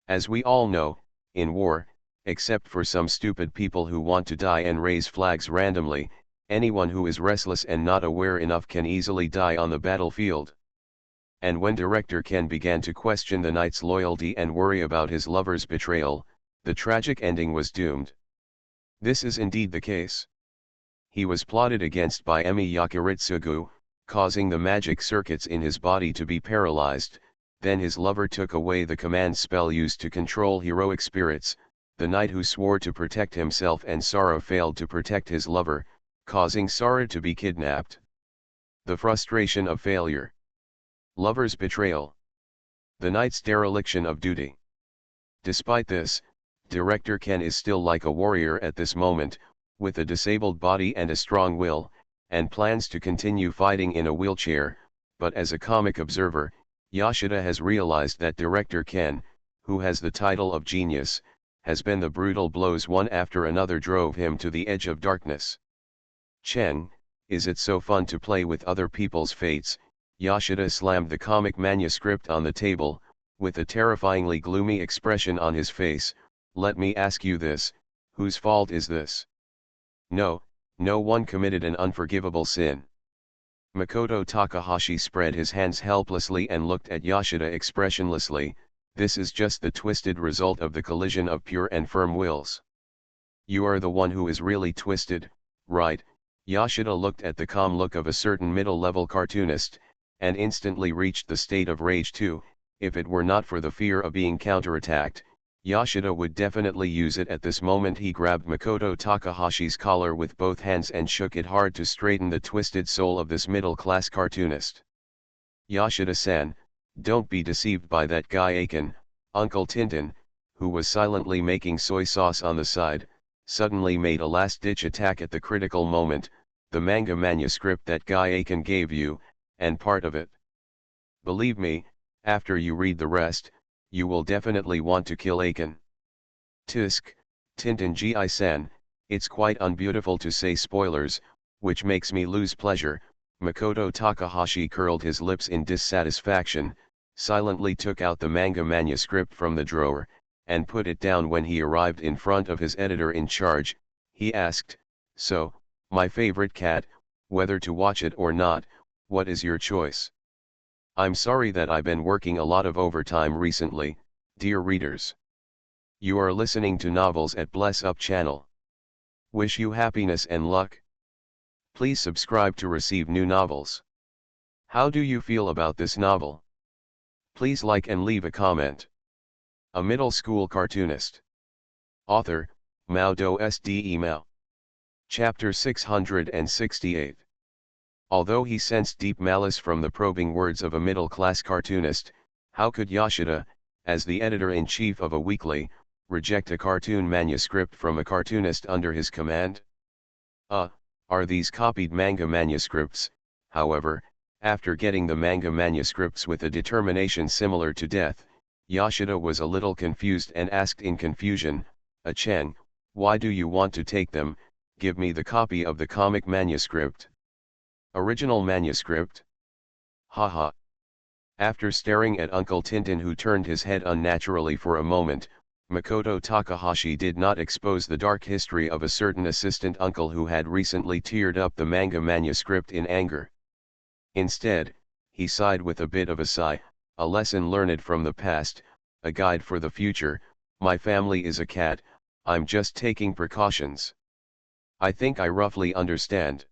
As we all know, in war, except for some stupid people who want to die and raise flags randomly, anyone who is restless and not aware enough can easily die on the battlefield. And when Director Ken began to question the knight's loyalty and worry about his lover's betrayal, the tragic ending was doomed. This is indeed the case. He was plotted against by Emi Yakiritsugu, causing the magic circuits in his body to be paralyzed. Then his lover took away the command spell used to control heroic spirits, the knight who swore to protect himself and Sara failed to protect his lover, causing Sara to be kidnapped. The frustration of failure. Lover's betrayal. The knight's dereliction of duty. Despite this, Director Ken is still like a warrior at this moment, with a disabled body and a strong will, and plans to continue fighting in a wheelchair, but as a comic observer, Yoshida has realized that Director Ken, who has the title of genius, has been the brutal blows one after another drove him to the edge of darkness. Cheng, is it so fun to play with other people's fates? Yoshida slammed the comic manuscript on the table, with a terrifyingly gloomy expression on his face. Let me ask you this, whose fault is this? No, no one committed an unforgivable sin. Makoto Takahashi spread his hands helplessly and looked at Yoshida expressionlessly. This is just the twisted result of the collision of pure and firm wills. You are the one who is really twisted, right? Yoshida looked at the calm look of a certain middle-level cartoonist, and instantly reached the state of rage too. If it were not for the fear of being counterattacked, Yoshida would definitely use it at this moment. He grabbed Makoto Takahashi's collar with both hands and shook it hard to straighten the twisted soul of this middle-class cartoonist. Yoshida-san, don't be deceived by that guy Aiken. Uncle Tintin, who was silently making soy sauce on the side, suddenly made a last-ditch attack at the critical moment. The manga manuscript that guy Aiken gave you, and part of it. Believe me, after you read the rest, you will definitely want to kill Aiken. Tisk, Tintin Gi-san, it's quite unbeautiful to say spoilers, which makes me lose pleasure. Makoto Takahashi curled his lips in dissatisfaction, silently took out the manga manuscript from the drawer, and put it down. When he arrived in front of his editor in charge, he asked, "So, my favorite cat, whether to watch it or not, what is your choice?" I'm sorry that I've been working a lot of overtime recently, dear readers. You are listening to Novels at Bless Up channel. Wish you happiness and luck. Please subscribe to receive new novels. How do you feel about this novel? Please like and leave a comment. A middle school cartoonist. Author, MaleProtagonist. Chapter 668. Although he sensed deep malice from the probing words of a middle-class cartoonist, how could Yoshida, as the editor-in-chief of a weekly, reject a cartoon manuscript from a cartoonist under his command? Are these copied manga manuscripts? However, after getting the manga manuscripts with a determination similar to death, Yoshida was a little confused and asked in confusion, "Cheng, why do you want to take them? Give me the copy of the comic manuscript." Original manuscript? Haha. After staring at Uncle Tintin, who turned his head unnaturally for a moment, Makoto Takahashi did not expose the dark history of a certain assistant uncle who had recently teared up the manga manuscript in anger. Instead, he sighed with a bit of a sigh, a lesson learned from the past, a guide for the future. My family is a cat, I'm just taking precautions. I think I roughly understand.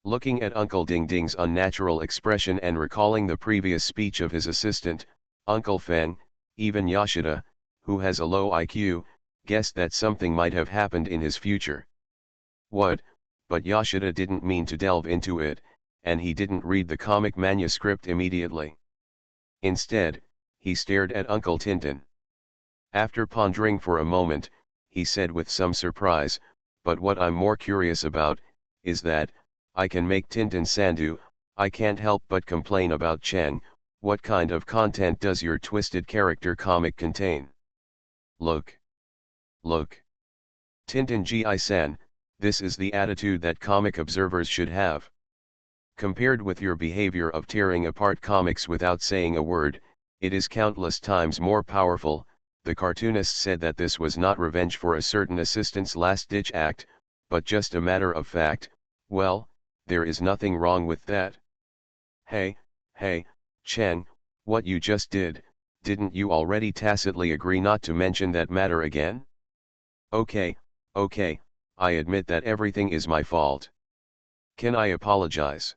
Looking at Uncle Ding Ding's unnatural expression and recalling the previous speech of his assistant, Uncle Feng, even Yoshida, who has a low IQ, guessed that something might have happened in his future. What? But Yoshida didn't mean to delve into it, and he didn't read the comic manuscript immediately. Instead, he stared at Uncle Tintin. After pondering for a moment, he said with some surprise, "But what I'm more curious about, is that, I can make Tintin Sandu, I can't help but complain about Chen. What kind of content does your twisted character comic contain? Look. Look. Tintin Gi-san, this is the attitude that comic observers should have. Compared with your behavior of tearing apart comics without saying a word, it is countless times more powerful." The cartoonist said that this was not revenge for a certain assistant's last-ditch act, but just a matter of fact. Well, there is nothing wrong with that. Hey, Chen, what you just did, didn't you already tacitly agree not to mention that matter again? Okay, I admit that everything is my fault. Can I apologize?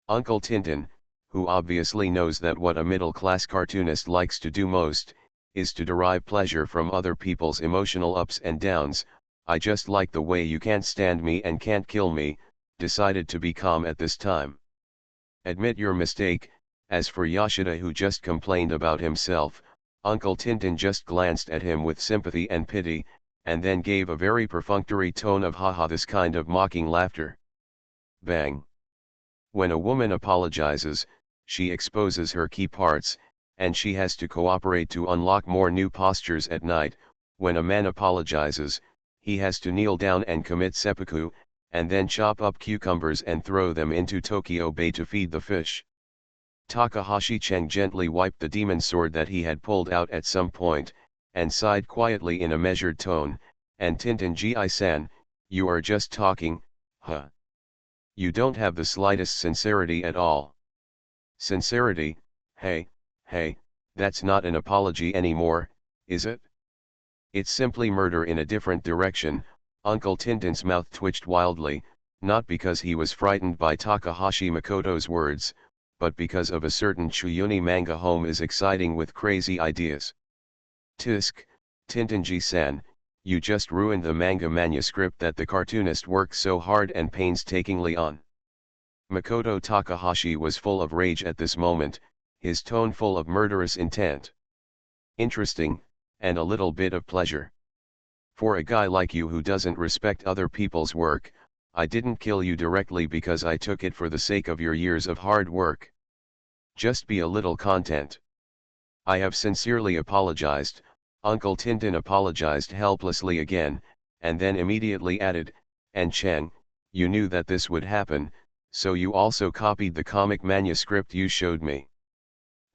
Uncle Tintin, who obviously knows that what a middle-class cartoonist likes to do most, is to derive pleasure from other people's emotional ups and downs, I just like the way you can't stand me and can't kill me, decided to be calm at this time. Admit your mistake. As for Yoshida, who just complained about himself, Uncle Tintin just glanced at him with sympathy and pity, and then gave a very perfunctory tone of haha, this kind of mocking laughter. Bang. When a woman apologizes, she exposes her key parts, and she has to cooperate to unlock more new postures at night. When a man apologizes, he has to kneel down and commit seppuku, and then chop up cucumbers and throw them into Tokyo Bay to feed the fish. Takahashi Cheng gently wiped the demon sword that he had pulled out at some point, and sighed quietly in a measured tone, "And Tintin Gi-san, you are just talking, huh? You don't have the slightest sincerity at all." Sincerity? Hey, that's not an apology anymore, is it? It's simply murder in a different direction. Uncle Tintin's mouth twitched wildly, not because he was frightened by Takahashi Makoto's words, but because of a certain Chuyuni manga home is exciting with crazy ideas. Tisk, Tintin-ji-san, you just ruined the manga manuscript that the cartoonist worked so hard and painstakingly on. Makoto Takahashi was full of rage at this moment, his tone full of murderous intent. Interesting, and a little bit of pleasure. For a guy like you who doesn't respect other people's work, I didn't kill you directly because I took it for the sake of your years of hard work. Just be a little content. I have sincerely apologized. Uncle Tintin apologized helplessly again, and then immediately added, "And Chen, you knew that this would happen, so you also copied the comic manuscript you showed me."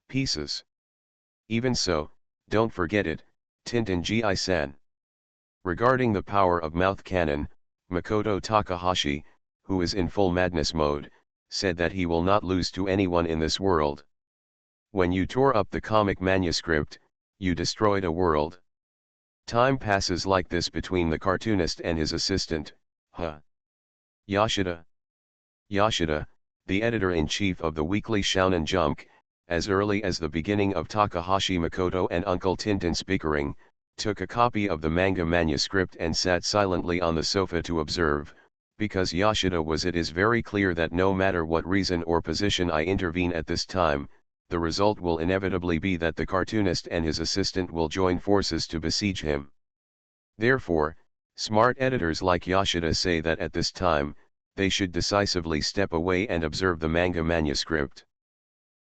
Pieces. Even so, don't forget it, Tintin Gi-san. Regarding the power of mouth cannon, Makoto Takahashi, who is in full madness mode, said that he will not lose to anyone in this world. When you tore up the comic manuscript, you destroyed a world. Time passes like this between the cartoonist and his assistant, huh? Yoshida, the editor-in-chief of the weekly Shounen Jump, as early as the beginning of Takahashi Makoto and Uncle Tintin's bickering, took a copy of the manga manuscript and sat silently on the sofa to observe. Because Yoshida was, it is very clear that no matter what reason or position I intervene at this time, the result will inevitably be that the cartoonist and his assistant will join forces to besiege him. Therefore, smart editors like Yoshida say that at this time, they should decisively step away and observe the manga manuscript.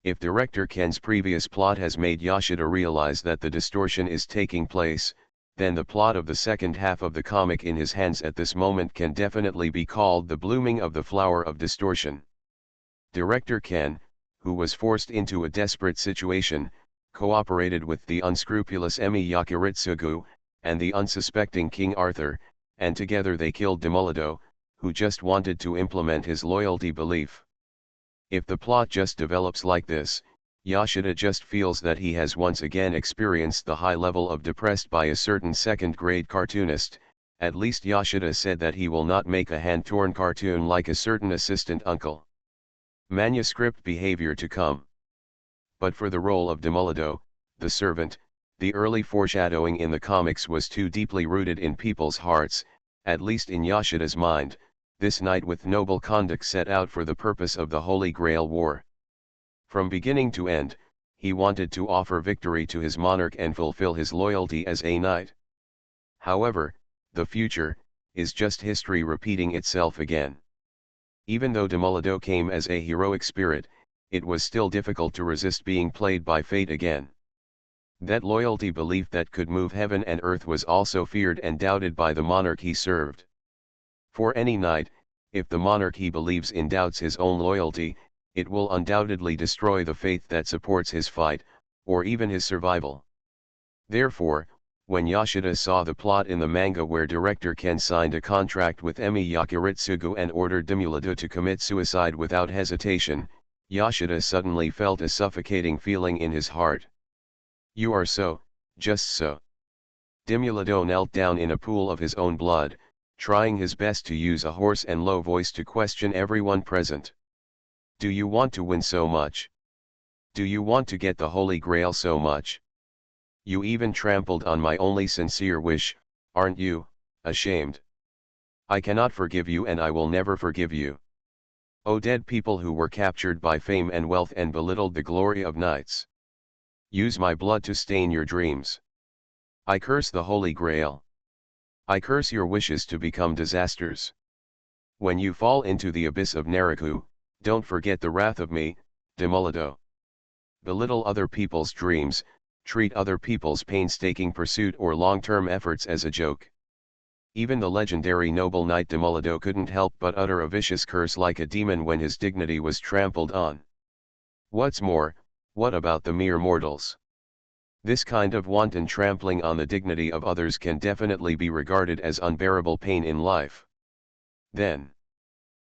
If director Ken's previous plot has made Yoshida realize that the distortion is taking place, then the plot of the second half of the comic in his hands at this moment can definitely be called the blooming of the flower of distortion. Director Ken, who was forced into a desperate situation, cooperated with the unscrupulous Emi Yakiritsugu, and the unsuspecting King Arthur, and together they killed Demolido, who just wanted to implement his loyalty belief. If the plot just develops like this, Yoshida just feels that he has once again experienced the high level of depressed by a certain second-grade cartoonist, At least Yoshida said that he will not make a hand-torn cartoon like a certain assistant uncle. Manuscript behavior to come. But for the role of Demolido, the servant, the early foreshadowing in the comics was too deeply rooted in people's hearts, at least in Yoshida's mind. This knight with noble conduct set out for the purpose of the Holy Grail War. From beginning to end, he wanted to offer victory to his monarch and fulfill his loyalty as a knight. However, the future is just history repeating itself again. Even though Demolido came as a heroic spirit, it was still difficult to resist being played by fate again. That loyalty belief that could move heaven and earth was also feared and doubted by the monarch he served. For any knight, if the monarch he believes in doubts his own loyalty, it will undoubtedly destroy the faith that supports his fight, or even his survival. Therefore, when Yoshida saw the plot in the manga where director Ken signed a contract with Emi Yakiritsugu and ordered Demolido to commit suicide without hesitation, Yoshida suddenly felt a suffocating feeling in his heart. You are so, just so. Demolido knelt down in a pool of his own blood, trying his best to use a hoarse and low voice to question everyone present. Do you want to win so much? Do you want to get the Holy Grail so much? You even trampled on my only sincere wish, aren't you ashamed? I cannot forgive you and I will never forgive you. O dead people who were captured by fame and wealth and belittled the glory of knights. Use my blood to stain your dreams. I curse the Holy Grail. I curse your wishes to become disasters. When you fall into the abyss of Naraku, don't forget the wrath of me, Demolido. Belittle other people's dreams, treat other people's painstaking pursuit or long-term efforts as a joke. Even the legendary noble knight Demolido couldn't help but utter a vicious curse like a demon when his dignity was trampled on. What's more, what about the mere mortals? This kind of wanton trampling on the dignity of others can definitely be regarded as unbearable pain in life. Then,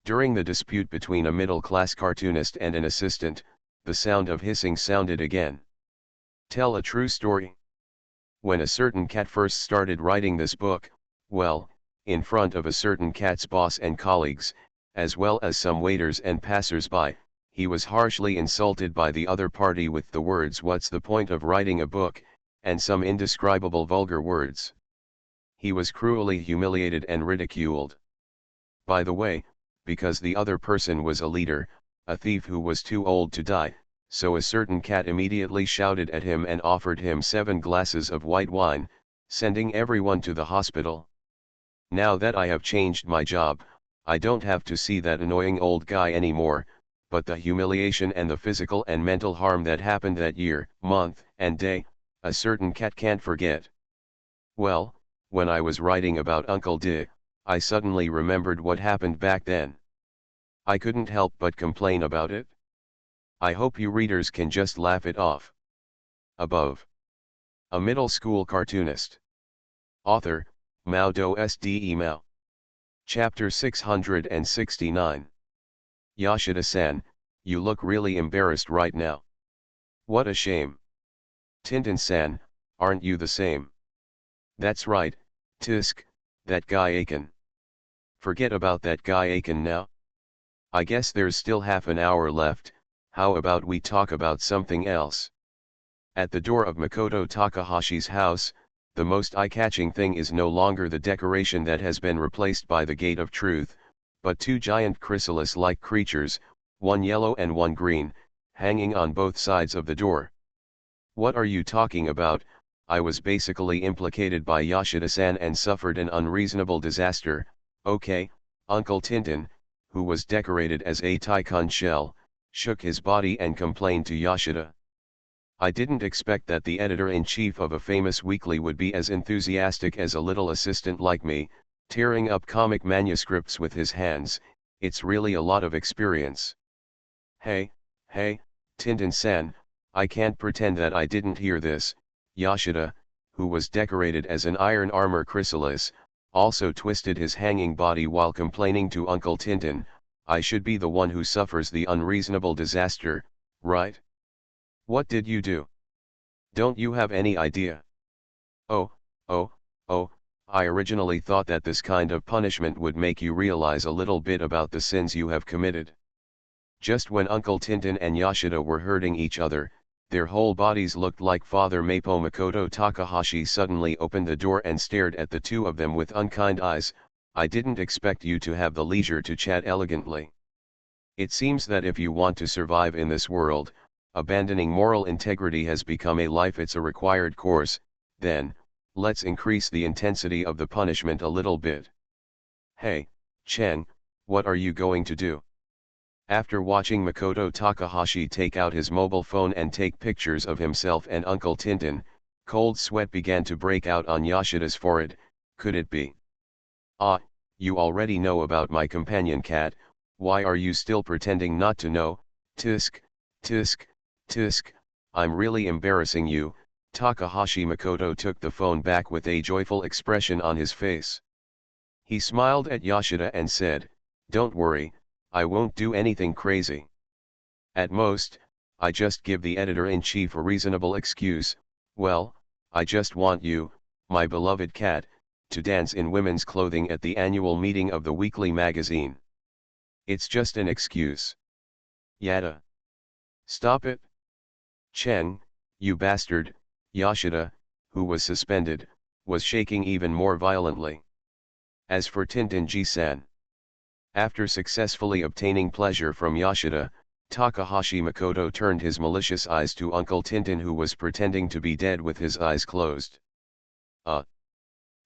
during the dispute between a middle-class cartoonist and an assistant, the sound of hissing sounded again. Tell a true story. When a certain cat first started writing this book, well, in front of a certain cat's boss and colleagues, as well as some waiters and passers-by, he was harshly insulted by the other party with the words "What's the point of writing a book?" and some indescribable vulgar words. He was cruelly humiliated and ridiculed. By the way, because the other person was a leader, a thief who was too old to die, so a certain cat immediately shouted at him and offered him 7 glasses of white wine, sending everyone to the hospital. Now that I have changed my job, I don't have to see that annoying old guy anymore, but the humiliation and the physical and mental harm that happened that year, month, and day, a certain cat can't forget. Well, when I was writing about Uncle Dick, I suddenly remembered what happened back then. I couldn't help but complain about it. I hope you readers can just laugh it off. Above. A middle school cartoonist. Author, MaleProtagonist. Chapter 669. Yoshida-san, you look really embarrassed right now. What a shame. Tintin-san, aren't you the same? That's right, Tisk, that guy Aiken. Forget about that guy Aiken now. I guess there's still half an hour left, how about we talk about something else? At the door of Makoto Takahashi's house, the most eye-catching thing is no longer the decoration that has been replaced by the Gate of Truth, but 2 giant chrysalis-like creatures, one yellow and one green, hanging on both sides of the door. What are you talking about? I was basically implicated by Yoshida-san and suffered an unreasonable disaster. Okay, Uncle Tintin, who was decorated as a Tycoon shell, shook his body and complained to Yoshida. I didn't expect that the editor-in-chief of a famous weekly would be as enthusiastic as a little assistant like me, tearing up comic manuscripts with his hands. It's really a lot of experience. Hey, Tintin-san, I can't pretend that I didn't hear this. Yoshida, who was decorated as an iron armor chrysalis, also twisted his hanging body while complaining to Uncle Tintin, I should be the one who suffers the unreasonable disaster, right? What did you do? Don't you have any idea? Oh, I originally thought that this kind of punishment would make you realize a little bit about the sins you have committed. Just when Uncle Tintin and Yoshida were hurting each other, their whole bodies looked like Father Mapo. Makoto Takahashi suddenly opened the door and stared at the two of them with unkind eyes. I didn't expect you to have the leisure to chat elegantly. It seems that if you want to survive in this world, abandoning moral integrity has become a life. It's a required course. Then, let's increase the intensity of the punishment a little bit. Hey, Chen, what are you going to do? After watching Makoto Takahashi take out his mobile phone and take pictures of himself and Uncle Tintin, cold sweat began to break out on Yoshida's forehead. Could it be? Ah, you already know about my companion cat. Why are you still pretending not to know? Tisk, tisk, tisk, I'm really embarrassing you. Takahashi. Makoto took the phone back with a joyful expression on his face. He smiled at Yoshida and said, "Don't worry, I won't do anything crazy. At most, I just give the editor-in-chief a reasonable excuse. Well, I just want you, my beloved cat, to dance in women's clothing at the annual meeting of the weekly magazine. It's just an excuse." Yada. Stop it. Chen, you bastard. Yoshida, who was suspended, was shaking even more violently. As for Tintin-ji-san, after successfully obtaining pleasure from Yoshida, Takahashi Makoto turned his malicious eyes to Uncle Tintin, who was pretending to be dead with his eyes closed.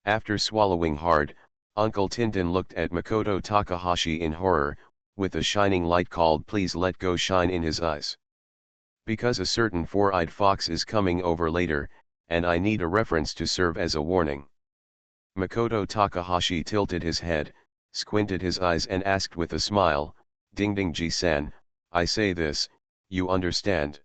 After swallowing hard, Uncle Tintin looked at Makoto Takahashi in horror, with a shining light called "Please let go" shine in his eyes. Because a certain four-eyed fox is coming over later, and I need a reference to serve as a warning. Makoto Takahashi tilted his head, squinted his eyes and asked with a smile, "Ding-ding-ji-san, I say this, you understand?"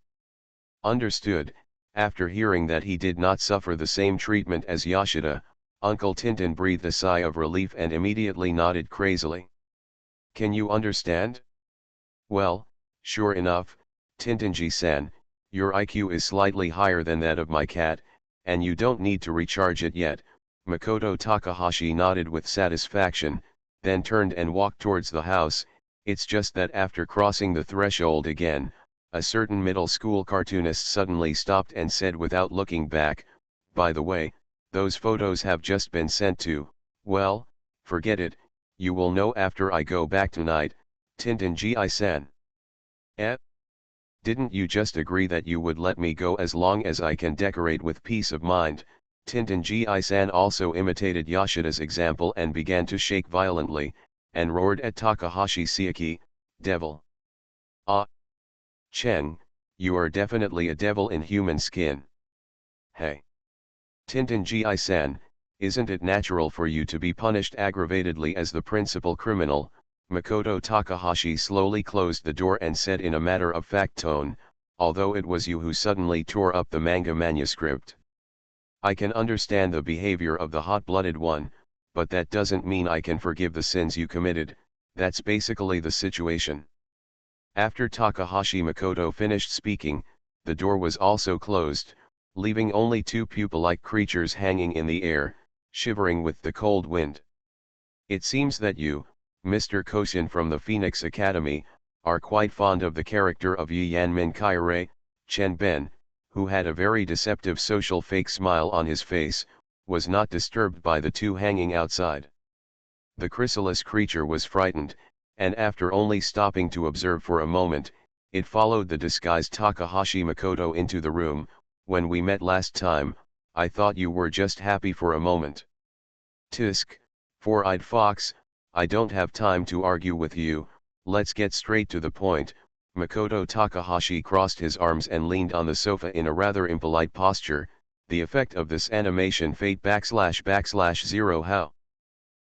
Understood. After hearing that he did not suffer the same treatment as Yoshida, Uncle Tintin breathed a sigh of relief and immediately nodded crazily. Can you understand? Well, sure enough, Tintin-ji-san, your IQ is slightly higher than that of my cat, and you don't need to recharge it yet. Makoto Takahashi nodded with satisfaction, then turned and walked towards the house. It's just that after crossing the threshold again, a certain middle school cartoonist suddenly stopped and said without looking back, "By the way, those photos have just been sent to," well, forget it, you will know after I go back tonight, Tintin-ji-san. Eh? Didn't you just agree that you would let me go as long as I can decorate with peace of mind? Tintin-ji-san also imitated Yoshida's example and began to shake violently, and roared at Takahashi Seiki, "Devil! Ah! Chen, you are definitely a devil in human skin. Hey! Tintin-ji-san, isn't it natural for you to be punished aggravatedly as the principal criminal?" Makoto Takahashi slowly closed the door and said in a matter-of-fact tone, "Although it was you who suddenly tore up the manga manuscript. I can understand the behavior of the hot-blooded one, but that doesn't mean I can forgive the sins you committed." That's basically the situation. After Takahashi Makoto finished speaking, the door was also closed, leaving only two pupa-like creatures hanging in the air, shivering with the cold wind. It seems that you, Mr. Kosin from the Phoenix Academy, are quite fond of the character of Yi Yanmin Kaire. Chen Ben, who had a very deceptive social fake smile on his face, was not disturbed by the two hanging outside. The chrysalis creature was frightened, and after only stopping to observe for a moment, it followed the disguised Takahashi Makoto into the room. "When we met last time, I thought you were just happy for a moment. Tisk, four-eyed fox, I don't have time to argue with you, let's get straight to the point." Makoto Takahashi crossed his arms and leaned on the sofa in a rather impolite posture. The effect of this animation fate \\0 how?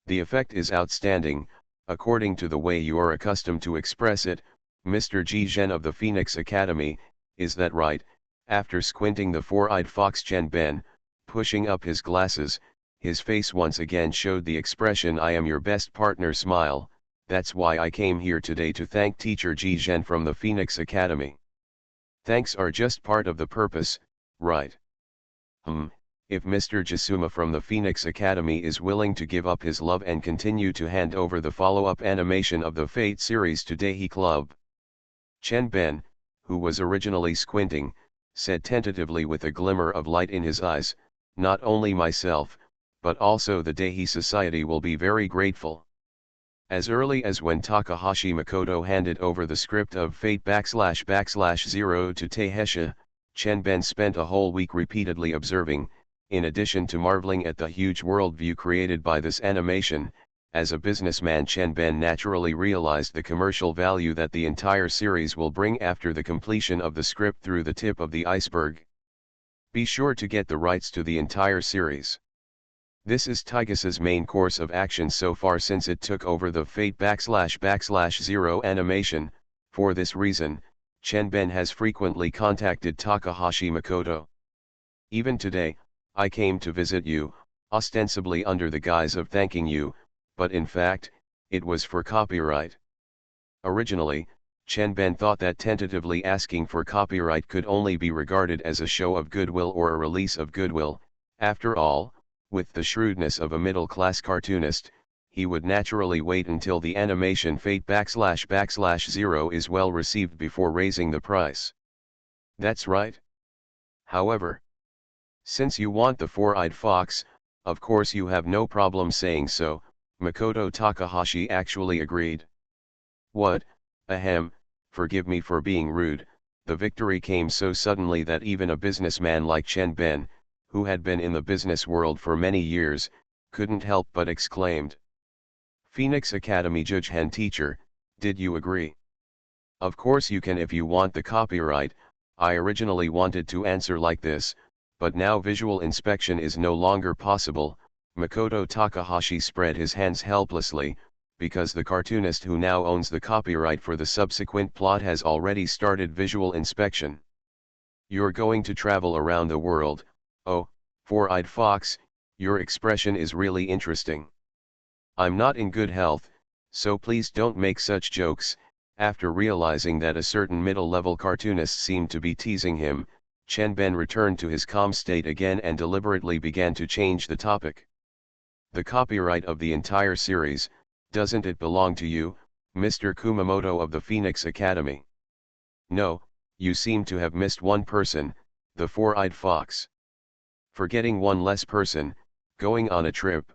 The effect is outstanding, according to the way you are accustomed to express it, Mr. Ji Zhen of the Phoenix Academy. Is that right? After squinting, the four-eyed fox Chen Ben, pushing up his glasses, his face once again showed the expression "I am your best partner" smile. "That's why I came here today, to thank teacher Ji Zhen from the Phoenix Academy. Thanks are just part of the purpose, right?" if Mr. Jasuma from the Phoenix Academy is willing to give up his love and continue to hand over the follow-up animation of the Fate series to Daihi Club. Chen Ben, who was originally squinting, said tentatively with a glimmer of light in his eyes, "Not only myself, but also the Daihi Society will be very grateful." As early as when Takahashi Makoto handed over the script of Fate //0 to Taihesha, Chen Ben spent a whole week repeatedly observing, in addition to marveling at the huge worldview created by this animation. As a businessman, Chen Ben naturally realized the commercial value that the entire series will bring after the completion of the script through the tip of the iceberg. Be sure to get the rights to the entire series. This is Tygas's main course of action so far since it took over the Fate //0 animation. For this reason, Chen Ben has frequently contacted Takahashi Makoto. "Even today, I came to visit you, ostensibly under the guise of thanking you, but in fact, it was for copyright." Originally, Chen Ben thought that tentatively asking for copyright could only be regarded as a show of goodwill or a release of goodwill. After all, with the shrewdness of a middle-class cartoonist, he would naturally wait until the animation Fate //0 is well received before raising the price. That's right. However, since you want the four-eyed fox, of course you have no problem saying so, Makoto Takahashi actually agreed. "What, ahem, forgive me for being rude, the victory came so suddenly that even a businessman like Chen Ben, who had been in the business world for many years, couldn't help but exclaimed. Phoenix Academy Jujhen teacher, did you agree? Of course you can if you want the copyright. I originally wanted to answer like this, but now visual inspection is no longer possible." Makoto Takahashi spread his hands helplessly, because the cartoonist who now owns the copyright for the subsequent plot has already started visual inspection. "You're going to travel around the world. Oh, four-eyed fox, your expression is really interesting." "I'm not in good health, so please don't make such jokes." After realizing that a certain middle-level cartoonist seemed to be teasing him, Chen Ben returned to his calm state again and deliberately began to change the topic. "The copyright of the entire series, doesn't it belong to you, Mr. Kumamoto of the Phoenix Academy?" "No, you seem to have missed one person, the four-eyed fox." "Forgetting one less person, going on a trip."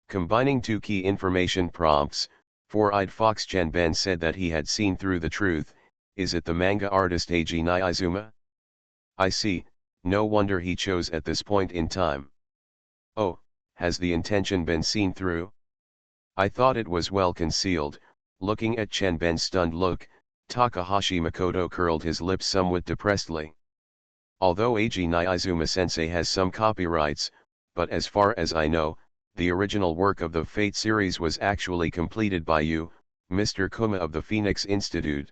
Combining two key information prompts, four-eyed fox Chen Ben said that he had seen through the truth. "Is it the manga artist Eiji Niizuma?" "I see, no wonder he chose at this point in time." "Oh, has the intention been seen through?" "I thought it was well concealed." Looking at Chen Ben's stunned look, Takahashi Makoto curled his lips somewhat depressedly. "Although Eiji Niizuma-sensei has some copyrights, but as far as I know, the original work of the Fate series was actually completed by you, Mr. Kuma of the Phoenix Institute."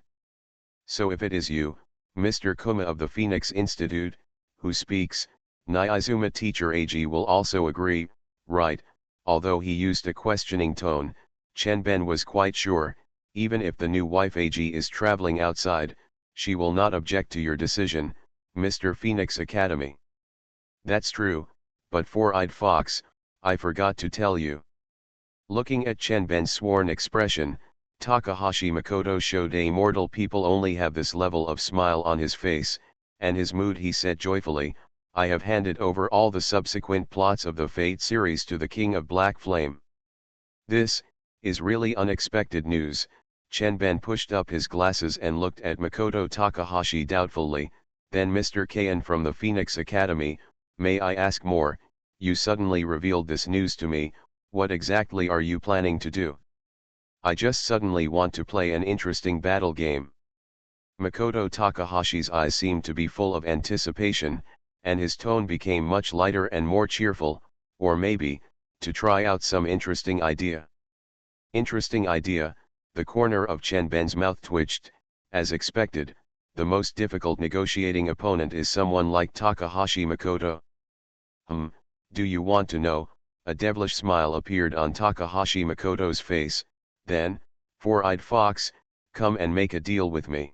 "So if it is you, Mr. Kuma of the Phoenix Institute, who speaks, Niizuma teacher Eiji will also agree, right?" Although he used a questioning tone, Chen Ben was quite sure, even if the new wife Eiji is traveling outside, she will not object to your decision, Mr. Phoenix Academy. "That's true, but four-eyed fox, I forgot to tell you." Looking at Chen Ben's sworn expression, Takahashi Makoto showed mortal people only have this level of smile on his face, and his mood he said joyfully, "I have handed over all the subsequent plots of the Fate series to the King of Black Flame." "This is really unexpected news." Chen Ben pushed up his glasses and looked at Makoto Takahashi doubtfully. "Then Mr. Kien from the Phoenix Academy, may I ask more? You suddenly revealed this news to me, what exactly are you planning to do?" "I just suddenly want to play an interesting battle game." Makoto Takahashi's eyes seemed to be full of anticipation, and his tone became much lighter and more cheerful, "or maybe, to try out some interesting idea." "Interesting idea?" The corner of Chen Ben's mouth twitched. As expected, the most difficult negotiating opponent is someone like Takahashi Makoto. Do you want to know?" A devilish smile appeared on Takahashi Makoto's face. "Then, four-eyed fox, come and make a deal with me."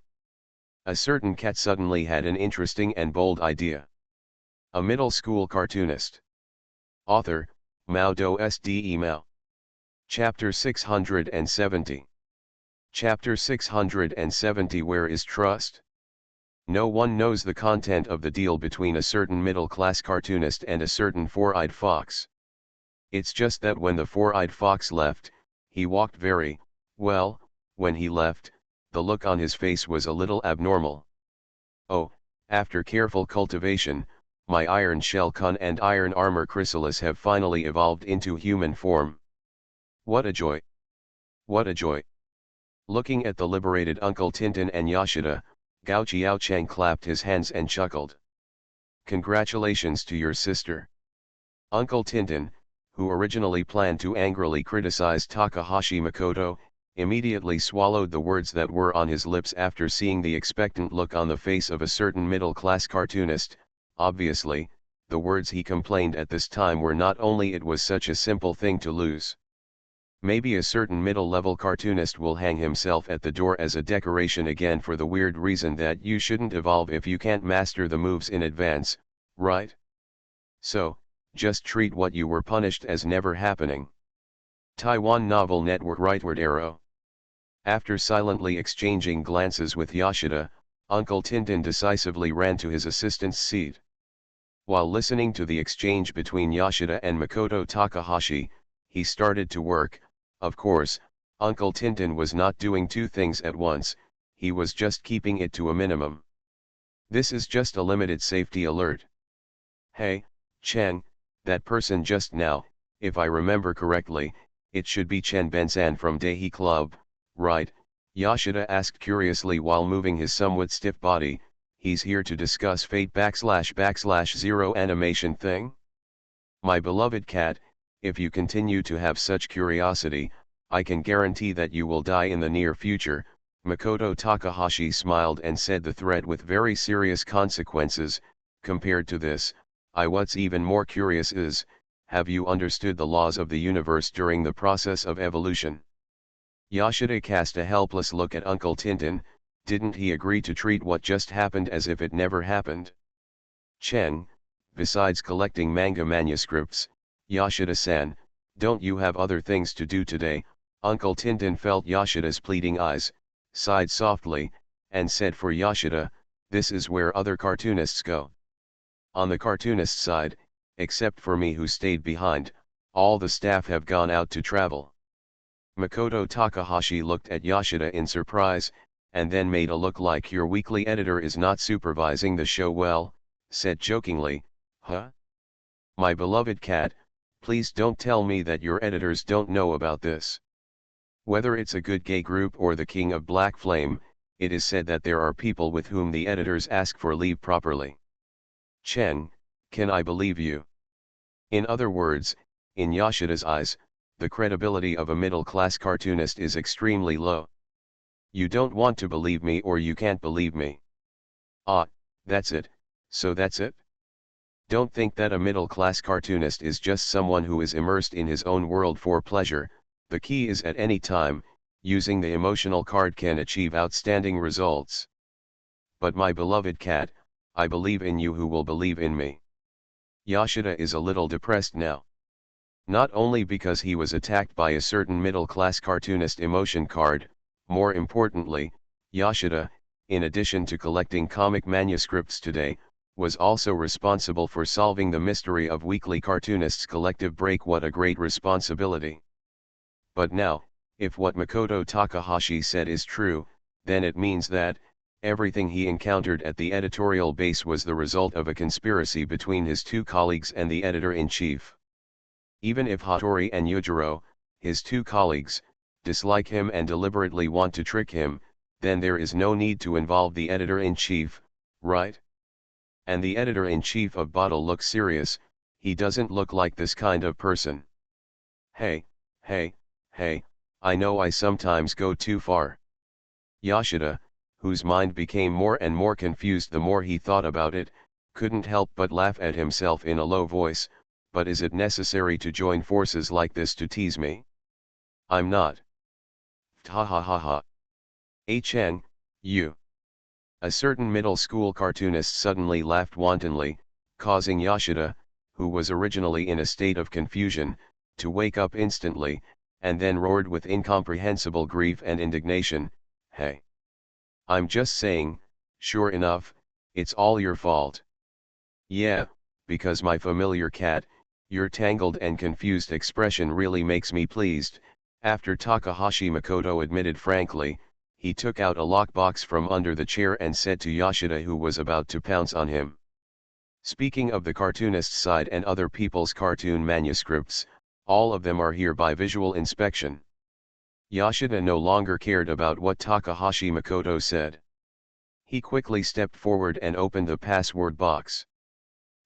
A certain cat suddenly had an interesting and bold idea. A middle school cartoonist. Author, MaleProtagonist. Chapter 670. Chapter 670. Where is trust? No one knows the content of the deal between a certain middle-class cartoonist and a certain four-eyed fox. It's just that when the four-eyed fox left, he walked very well. When he left, the look on his face was a little abnormal. Oh, after careful cultivation, my iron shell con and iron armor chrysalis have finally evolved into human form. What a joy! What a joy! Looking at the liberated Uncle Tintin and Yoshida, Gao Qiaocheng clapped his hands and chuckled. Congratulations to your sister. Uncle Tintin, who originally planned to angrily criticize Takahashi Makoto, immediately swallowed the words that were on his lips after seeing the expectant look on the face of a certain middle-class cartoonist. Obviously, the words he complained at this time were not only it was such a simple thing to lose. Maybe a certain middle-level cartoonist will hang himself at the door as a decoration again for the weird reason that you shouldn't evolve if you can't master the moves in advance, right? So, just treat what you were punished as never happening. Taiwan Novel Network. Rightward arrow. After silently exchanging glances with Yoshida, Uncle Tintin decisively ran to his assistant's seat. While listening to the exchange between Yoshida and Makoto Takahashi, he started to work. Of course, Uncle Tintin was not doing two things at once, he was just keeping it to a minimum. This is just a limited safety alert. Hey, Chen, that person just now, if I remember correctly, it should be Chen Bensan from Daihi Club, right? Yoshida asked curiously while moving his somewhat stiff body. He's here to discuss Fate / Zero animation thing? My beloved cat, if you continue to have such curiosity, I can guarantee that you will die in the near future. Makoto Takahashi smiled and said the threat with very serious consequences. Compared to this, what's even more curious is, have you understood the laws of the universe during the process of evolution? Yoshida cast a helpless look at Uncle Tintin. Didn't he agree to treat what just happened as if it never happened? Chen, besides collecting manga manuscripts, Yoshida-san, don't you have other things to do today? Uncle Tintin felt Yoshida's pleading eyes, sighed softly, and said for Yoshida, this is where other cartoonists go. On the cartoonist side, except for me who stayed behind, all the staff have gone out to travel. Makoto Takahashi looked at Yoshida in surprise, and then made a look like your weekly editor is not supervising the show well, said jokingly, huh? My beloved cat, please don't tell me that your editors don't know about this. Whether it's a good gay group or the King of Black Flame, it is said that there are people with whom the editors ask for leave properly. Chen, can I believe you? In other words, in Yoshida's eyes, the credibility of a middle-class cartoonist is extremely low. You don't want to believe me or you can't believe me. Ah, that's it, so that's it? Don't think that a middle-class cartoonist is just someone who is immersed in his own world for pleasure. The key is at any time, using the emotional card can achieve outstanding results. But my beloved cat, I believe in you who will believe in me. Yoshida is a little depressed now. Not only because he was attacked by a certain middle-class cartoonist emotion card, more importantly, Yoshida, in addition to collecting comic manuscripts today, was also responsible for solving the mystery of weekly cartoonists' collective break. What a great responsibility. But now, if what Makoto Takahashi said is true, then it means that, everything he encountered at the editorial base was the result of a conspiracy between his two colleagues and the editor-in-chief. Even if Hattori and Yujiro, his two colleagues, dislike him and deliberately want to trick him, then there is no need to involve the editor-in-chief, right? And the editor-in-chief of Bottle looks serious. He doesn't look like this kind of person. Hey, I know I sometimes go too far. Yoshida, whose mind became more and more confused the more he thought about it, couldn't help but laugh at himself in a low voice. But is it necessary to join forces like this to tease me? I'm not. Ha ha ha ha. You. A certain middle school cartoonist suddenly laughed wantonly. causing Yoshida, who was originally in a state of confusion, to wake up instantly, and then roared with incomprehensible grief and indignation, "Hey! I'm just saying, sure enough, it's all your fault. Yeah, because my familiar cat, your tangled and confused expression really makes me pleased." After Takahashi Makoto admitted frankly, he took out a lockbox from under the chair and said to Yoshida, who was about to pounce on him. Speaking of the cartoonist side and other people's cartoon manuscripts, all of them are here by visual inspection. Yoshida no longer cared about what Takahashi Makoto said. He quickly stepped forward and opened the password box.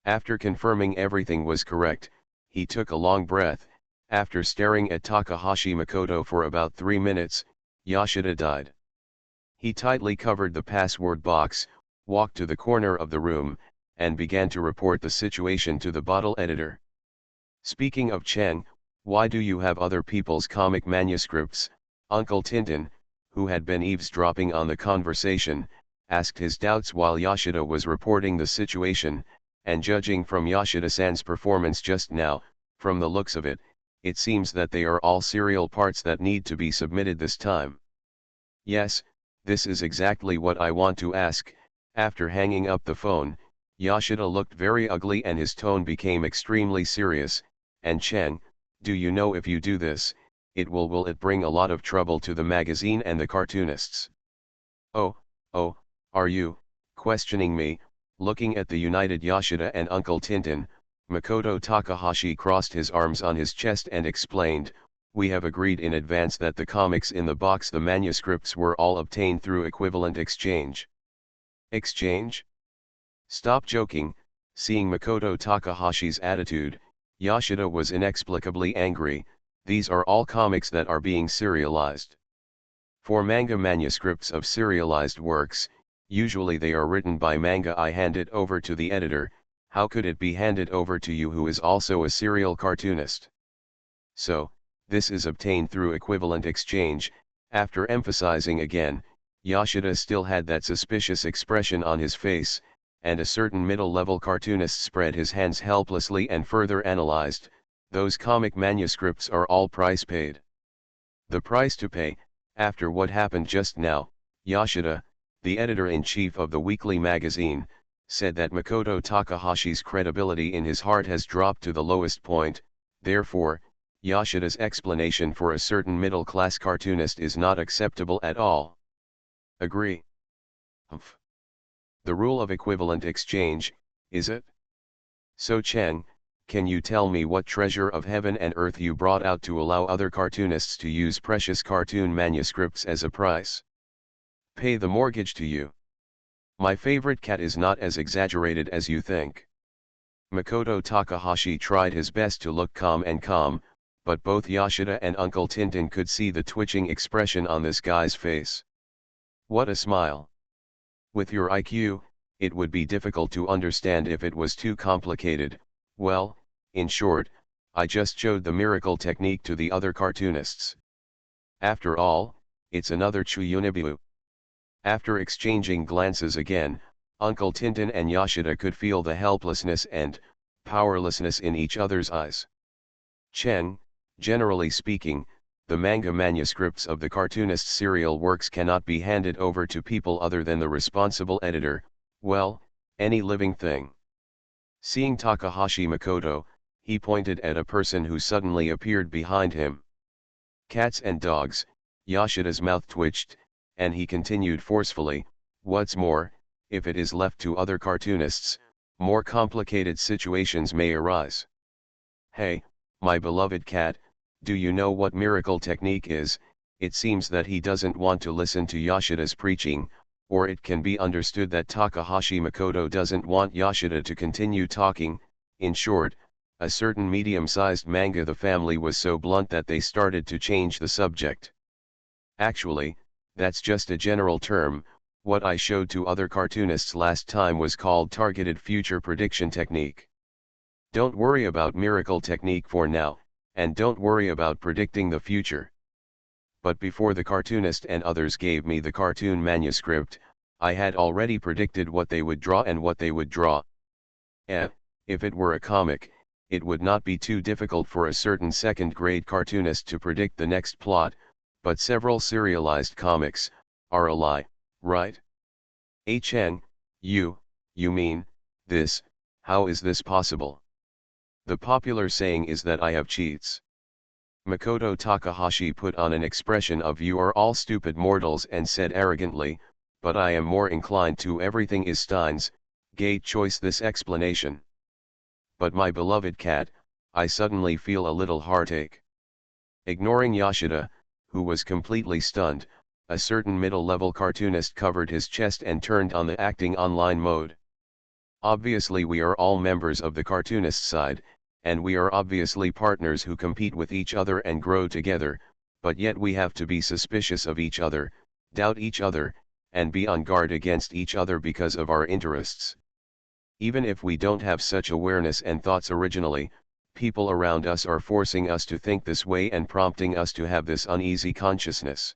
After confirming everything was correct, he took a long breath. After staring at Takahashi Makoto for about 3 minutes, Yoshida died. He tightly covered the password box, walked to the corner of the room, and began to report the situation to the bottle editor. Speaking of Chen, why do you have other people's comic manuscripts? Uncle Tintin, who had been eavesdropping on the conversation, asked his doubts while Yoshida was reporting the situation, and judging from Yoshida-san's performance just now, from the looks of it, it seems that they are all serial parts that need to be submitted this time. Yes, this is exactly what I want to ask. After hanging up the phone, Yoshida looked very ugly and his tone became extremely serious. And Chen, do you know if you do this, will it bring a lot of trouble to the magazine and the cartoonists? Oh, are you questioning me? Looking at the united Yoshida and Uncle Tintin, Makoto Takahashi crossed his arms on his chest and explained, we have agreed in advance that the comics in the box, the manuscripts, were all obtained through equivalent exchange. Exchange? Stop joking. Seeing Makoto Takahashi's attitude, Yoshida was inexplicably angry. These are all comics that are being serialized. For manga manuscripts of serialized works, usually they are written by manga. I hand it over to the editor. How could it be handed over to you, who is also a serial cartoonist? So, this is obtained through equivalent exchange. After emphasizing again, Yoshida still had that suspicious expression on his face, and a certain middle-level cartoonist spread his hands helplessly and further analyzed, those comic manuscripts are all price paid. The price to pay, after what happened just now, Yoshida, the editor-in-chief of the weekly magazine, said that Makoto Takahashi's credibility in his heart has dropped to the lowest point. Therefore, Yoshida's explanation for a certain middle-class cartoonist is not acceptable at all. Agree? Humph. The rule of equivalent exchange, is it? So Chen, can you tell me what treasure of heaven and earth you brought out to allow other cartoonists to use precious cartoon manuscripts as a price? Pay the mortgage to you. My favorite cat is not as exaggerated as you think. Makoto Takahashi tried his best to look calm, but both Yoshida and Uncle Tintin could see the twitching expression on this guy's face. What a smile. With your IQ, it would be difficult to understand if it was too complicated. Well, in short, I just showed the miracle technique to the other cartoonists. After all, it's another Chuyunibu. After exchanging glances again, Uncle Tintin and Yoshida could feel the helplessness and powerlessness in each other's eyes. Chen, generally speaking, the manga manuscripts of the cartoonist serial works cannot be handed over to people other than the responsible editor, well, any living thing. Seeing Takahashi Makoto, he pointed at a person who suddenly appeared behind him. Cats and dogs, Yoshida's mouth twitched, and he continued forcefully, what's more, if it is left to other cartoonists, more complicated situations may arise. Hey, my beloved cat, do you know what miracle technique is? It seems that he doesn't want to listen to Yoshida's preaching, or it can be understood that Takahashi Makoto doesn't want Yoshida to continue talking. In short, a certain medium-sized manga the family was so blunt that they started to change the subject. Actually, that's just a general term. What I showed to other cartoonists last time was called targeted future prediction technique. Don't worry about miracle technique for now, and don't worry about predicting the future. But before the cartoonist and others gave me the cartoon manuscript, I had already predicted what they would draw and what they would draw. If it were a comic, it would not be too difficult for a certain second-grade cartoonist to predict the next plot, but several serialized comics are a lie, right? You mean, this, how is this possible? The popular saying is that I have cheats. Makoto Takahashi put on an expression of "you are all stupid mortals" and said arrogantly, "but I am more inclined to everything is Stein's Gate choice this explanation. But my beloved cat, I suddenly feel a little heartache." Ignoring Yoshida, who was completely stunned, a certain middle-level cartoonist covered his chest and turned on the acting online mode. Obviously we are all members of the cartoonist side, and we are obviously partners who compete with each other and grow together, but yet we have to be suspicious of each other, doubt each other, and be on guard against each other because of our interests. Even if we don't have such awareness and thoughts originally, people around us are forcing us to think this way and prompting us to have this uneasy consciousness.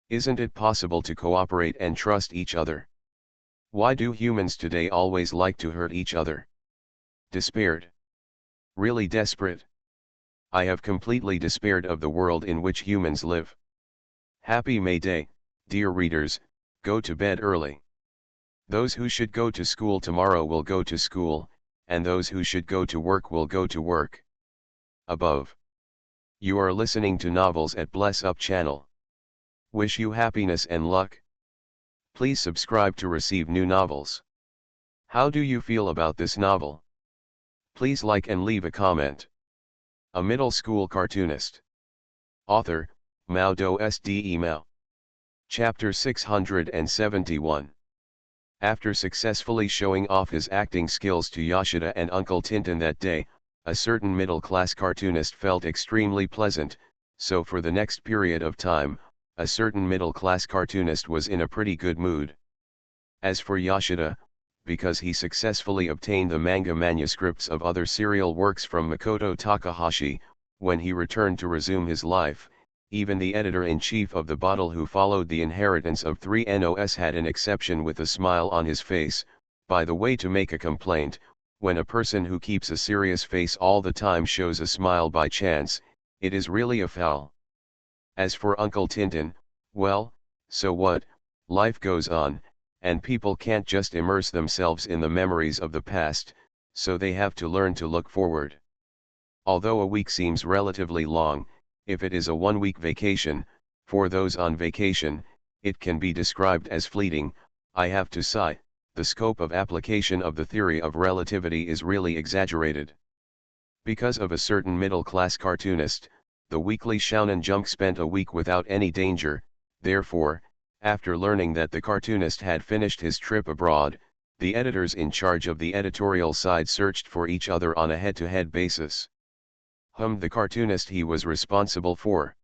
Isn't it possible to cooperate and trust each other? Why do humans today always like to hurt each other? Despaired. Really desperate. I have completely despaired of the world in which humans live. Happy May Day, dear readers, go to bed early. Those who should go to school tomorrow will go to school, and those who should go to work will go to work. Above. You are listening to Novels at Bless Up channel. Wish you happiness and luck. Please subscribe to receive new novels. How do you feel about this novel? Please like and leave a comment. A middle school cartoonist. Author, MaleProtagonist. Chapter 671. After successfully showing off his acting skills to Yoshida and Uncle Tintin that day, a certain middle-class cartoonist felt extremely pleasant, so for the next period of time, a certain middle-class cartoonist was in a pretty good mood. As for Yoshida, because he successfully obtained the manga manuscripts of other serial works from Makoto Takahashi, when he returned to resume his life, even the editor-in-chief of the bottle who followed the inheritance of 3NOS had an exception with a smile on his face. By the way, to make a complaint, when a person who keeps a serious face all the time shows a smile by chance, it is really a foul. As for Uncle Tintin, well, so what, life goes on, and people can't just immerse themselves in the memories of the past, so they have to learn to look forward. Although a week seems relatively long, if it is a one-week vacation, for those on vacation, it can be described as fleeting. I have to sigh, the scope of application of the theory of relativity is really exaggerated. Because of a certain middle-class cartoonist, the Weekly Shonen Jump spent a week without any danger. Therefore, after learning that the cartoonist had finished his trip abroad, the editors in charge of the editorial side searched for each other on a head-to-head basis. The cartoonist he was responsible for.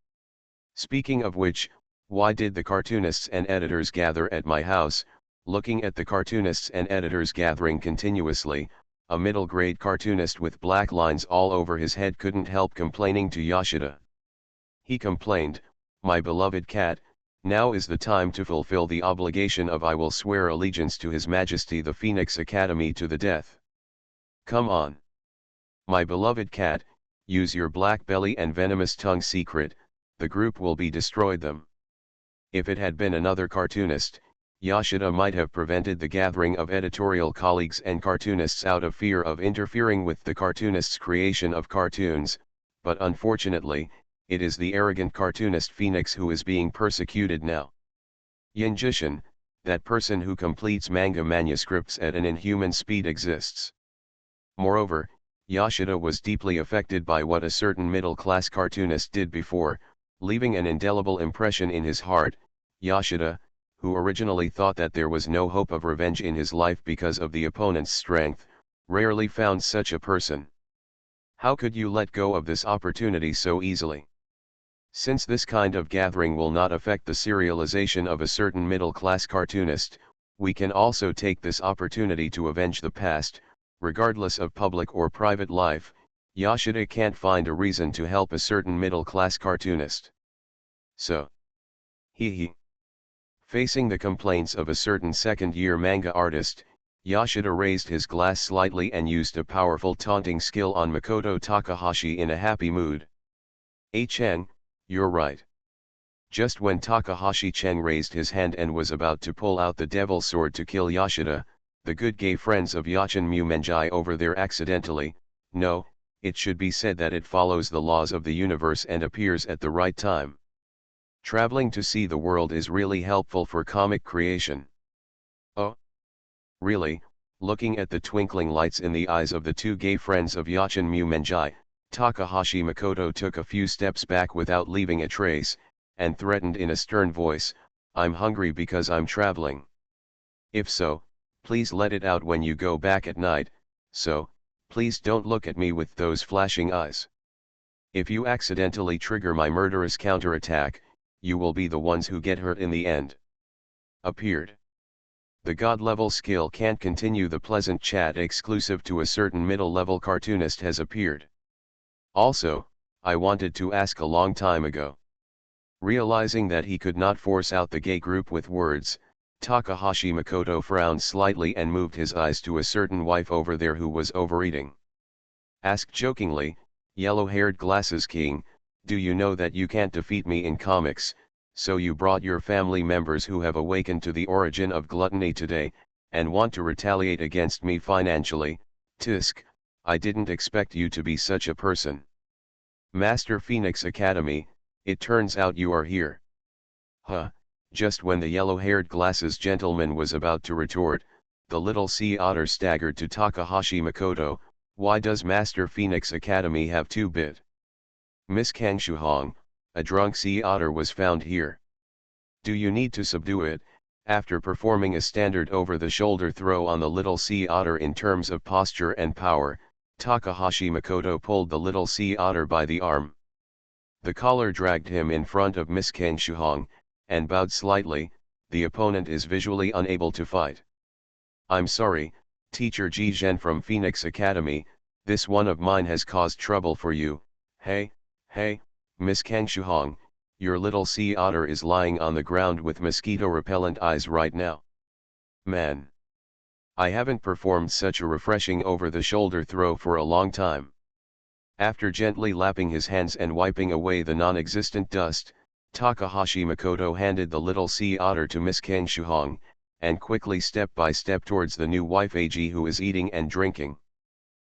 Speaking of which, why did the cartoonists and editors gather at my house? Looking at the cartoonists and editors gathering continuously, a middle-grade cartoonist with black lines all over his head couldn't help complaining to Yoshida. He complained, "My beloved cat, now is the time to fulfill the obligation of I will swear allegiance to His Majesty the Phoenix Academy to the death. Come on. My beloved cat, use your black belly and venomous tongue secret, the group will be destroyed them." If it had been another cartoonist, Yoshida might have prevented the gathering of editorial colleagues and cartoonists out of fear of interfering with the cartoonist's creation of cartoons, but unfortunately, it is the arrogant cartoonist Phoenix who is being persecuted now. Yinjishin, that person who completes manga manuscripts at an inhuman speed, exists. Moreover, Yoshida was deeply affected by what a certain middle-class cartoonist did before, leaving an indelible impression in his heart. Yoshida, who originally thought that there was no hope of revenge in his life because of the opponent's strength, rarely found such a person. How could you let go of this opportunity so easily? Since this kind of gathering will not affect the serialization of a certain middle-class cartoonist, we can also take this opportunity to avenge the past. Regardless of public or private life, Yoshida can't find a reason to help a certain middle-class cartoonist. So, Facing the complaints of a certain second-year manga artist, Yashida raised his glass slightly and used a powerful taunting skill on Makoto Takahashi in a happy mood. Cheng, you're right. Just when Takahashi Cheng raised his hand and was about to pull out the devil sword to kill Yashida, the good gay friends of Yachin Mu Menjai over there accidentally, no, it should be said that it follows the laws of the universe and appears at the right time. Traveling to see the world is really helpful for comic creation. Oh? Really? Looking at the twinkling lights in the eyes of the two gay friends of Yachin Mu Menjai, Takahashi Makoto took a few steps back without leaving a trace, and threatened in a stern voice, I'm hungry because I'm traveling. If so, please let it out when you go back at night, so, please don't look at me with those flashing eyes. If you accidentally trigger my murderous counterattack, you will be the ones who get hurt in the end. Appeared. The god-level skill can't continue. The pleasant chat exclusive to a certain middle-level cartoonist has appeared. Also, I wanted to ask a long time ago. Realizing that he could not force out the gay group with words, Takahashi Makoto frowned slightly and moved his eyes to a certain wife over there who was overeating. Asked jokingly, Yellow-haired glasses king, do you know that you can't defeat me in comics, so you brought your family members who have awakened to the origin of gluttony today, and want to retaliate against me financially? Tisk, I didn't expect you to be such a person. Master Phoenix Academy, it turns out you are here. Huh, just when the yellow-haired glasses gentleman was about to retort, the little sea otter staggered to Takahashi Makoto, why does Master Phoenix Academy have 2-bit? Miss Kang Shuhong, a drunk sea otter was found here. Do you need to subdue it? After performing a standard over-the-shoulder throw on the little sea otter in terms of posture and power, Takahashi Makoto pulled the little sea otter by the arm. The collar dragged him in front of Miss Kang Shuhong, and bowed slightly. The opponent is visually unable to fight. I'm sorry, Teacher Ji Zhen from Phoenix Academy, this one of mine has caused trouble for you. Hey, Miss Kang Shuhong, your little sea otter is lying on the ground with mosquito-repellent eyes right now. Man. I haven't performed such a refreshing over-the-shoulder throw for a long time. After gently lapping his hands and wiping away the non-existent dust, Takahashi Makoto handed the little sea otter to Miss Kang Shuhong, and quickly step by step towards the new wife Ag who is eating and drinking.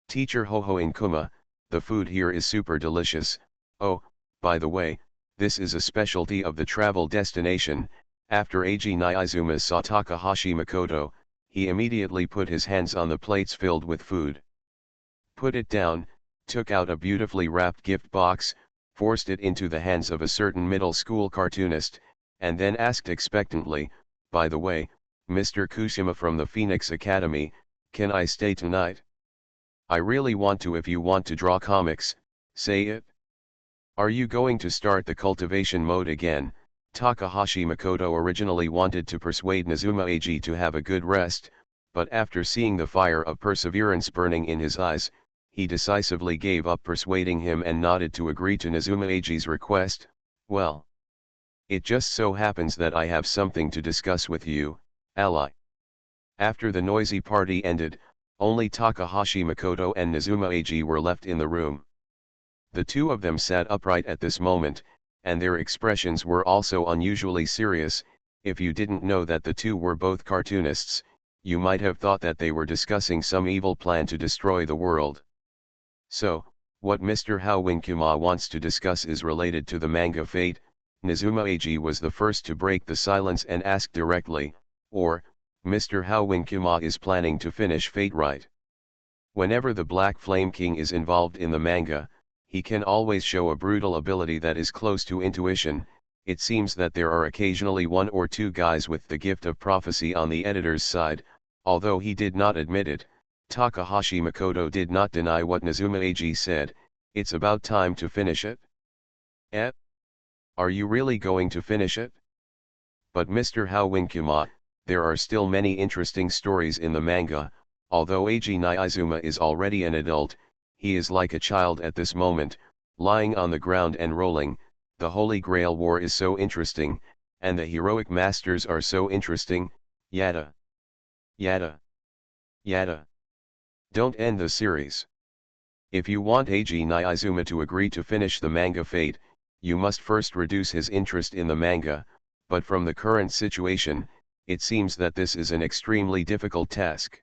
Teacher Hoho in Kuma, the food here is super delicious. Oh, by the way, this is a specialty of the travel destination. After Ag Nyizuma saw Takahashi Makoto, he immediately put his hands on the plates filled with food. Put it down, took out a beautifully wrapped gift box, forced it into the hands of a certain middle school cartoonist, and then asked expectantly, by the way, Mr. Kushima from the Phoenix Academy, can I stay tonight? I really want to. If you want to draw comics, say it. Are you going to start the cultivation mode again? Takahashi Makoto originally wanted to persuade Nazuma Ag to have a good rest, but after seeing the fire of perseverance burning in his eyes, he decisively gave up persuading him and nodded to agree to Nazuma Ag's request. Well, it just so happens that I have something to discuss with you, ally. After the noisy party ended, only Takahashi Makoto and Nazuma Ag were left in the room. The two of them sat upright at this moment, and their expressions were also unusually serious. If you didn't know that the two were both cartoonists, you might have thought that they were discussing some evil plan to destroy the world. So, what Mr. Hao Winkuma wants to discuss is related to the manga Fate. Nazuma Ag was the first to break the silence and ask directly, or, Mr. Hao Winkuma is planning to finish Fate right? Whenever the Black Flame King is involved in the manga, he can always show a brutal ability that is close to intuition. It seems that there are occasionally one or two guys with the gift of prophecy on the editor's side, although he did not admit it. Takahashi Makoto did not deny what Nazuma Ag said, it's about time to finish it. Eh? Are you really going to finish it? But Mr. Hao Winkuma, there are still many interesting stories in the manga. Although Ag Nyizuma is already an adult, he is like a child at this moment, lying on the ground and rolling. The Holy Grail War is so interesting, and the heroic masters are so interesting, yada. Yada. Yada. Don't end the series. If you want Eiji Niizuma to agree to finish the manga Fate, you must first reduce his interest in the manga, but from the current situation, it seems that this is an extremely difficult task.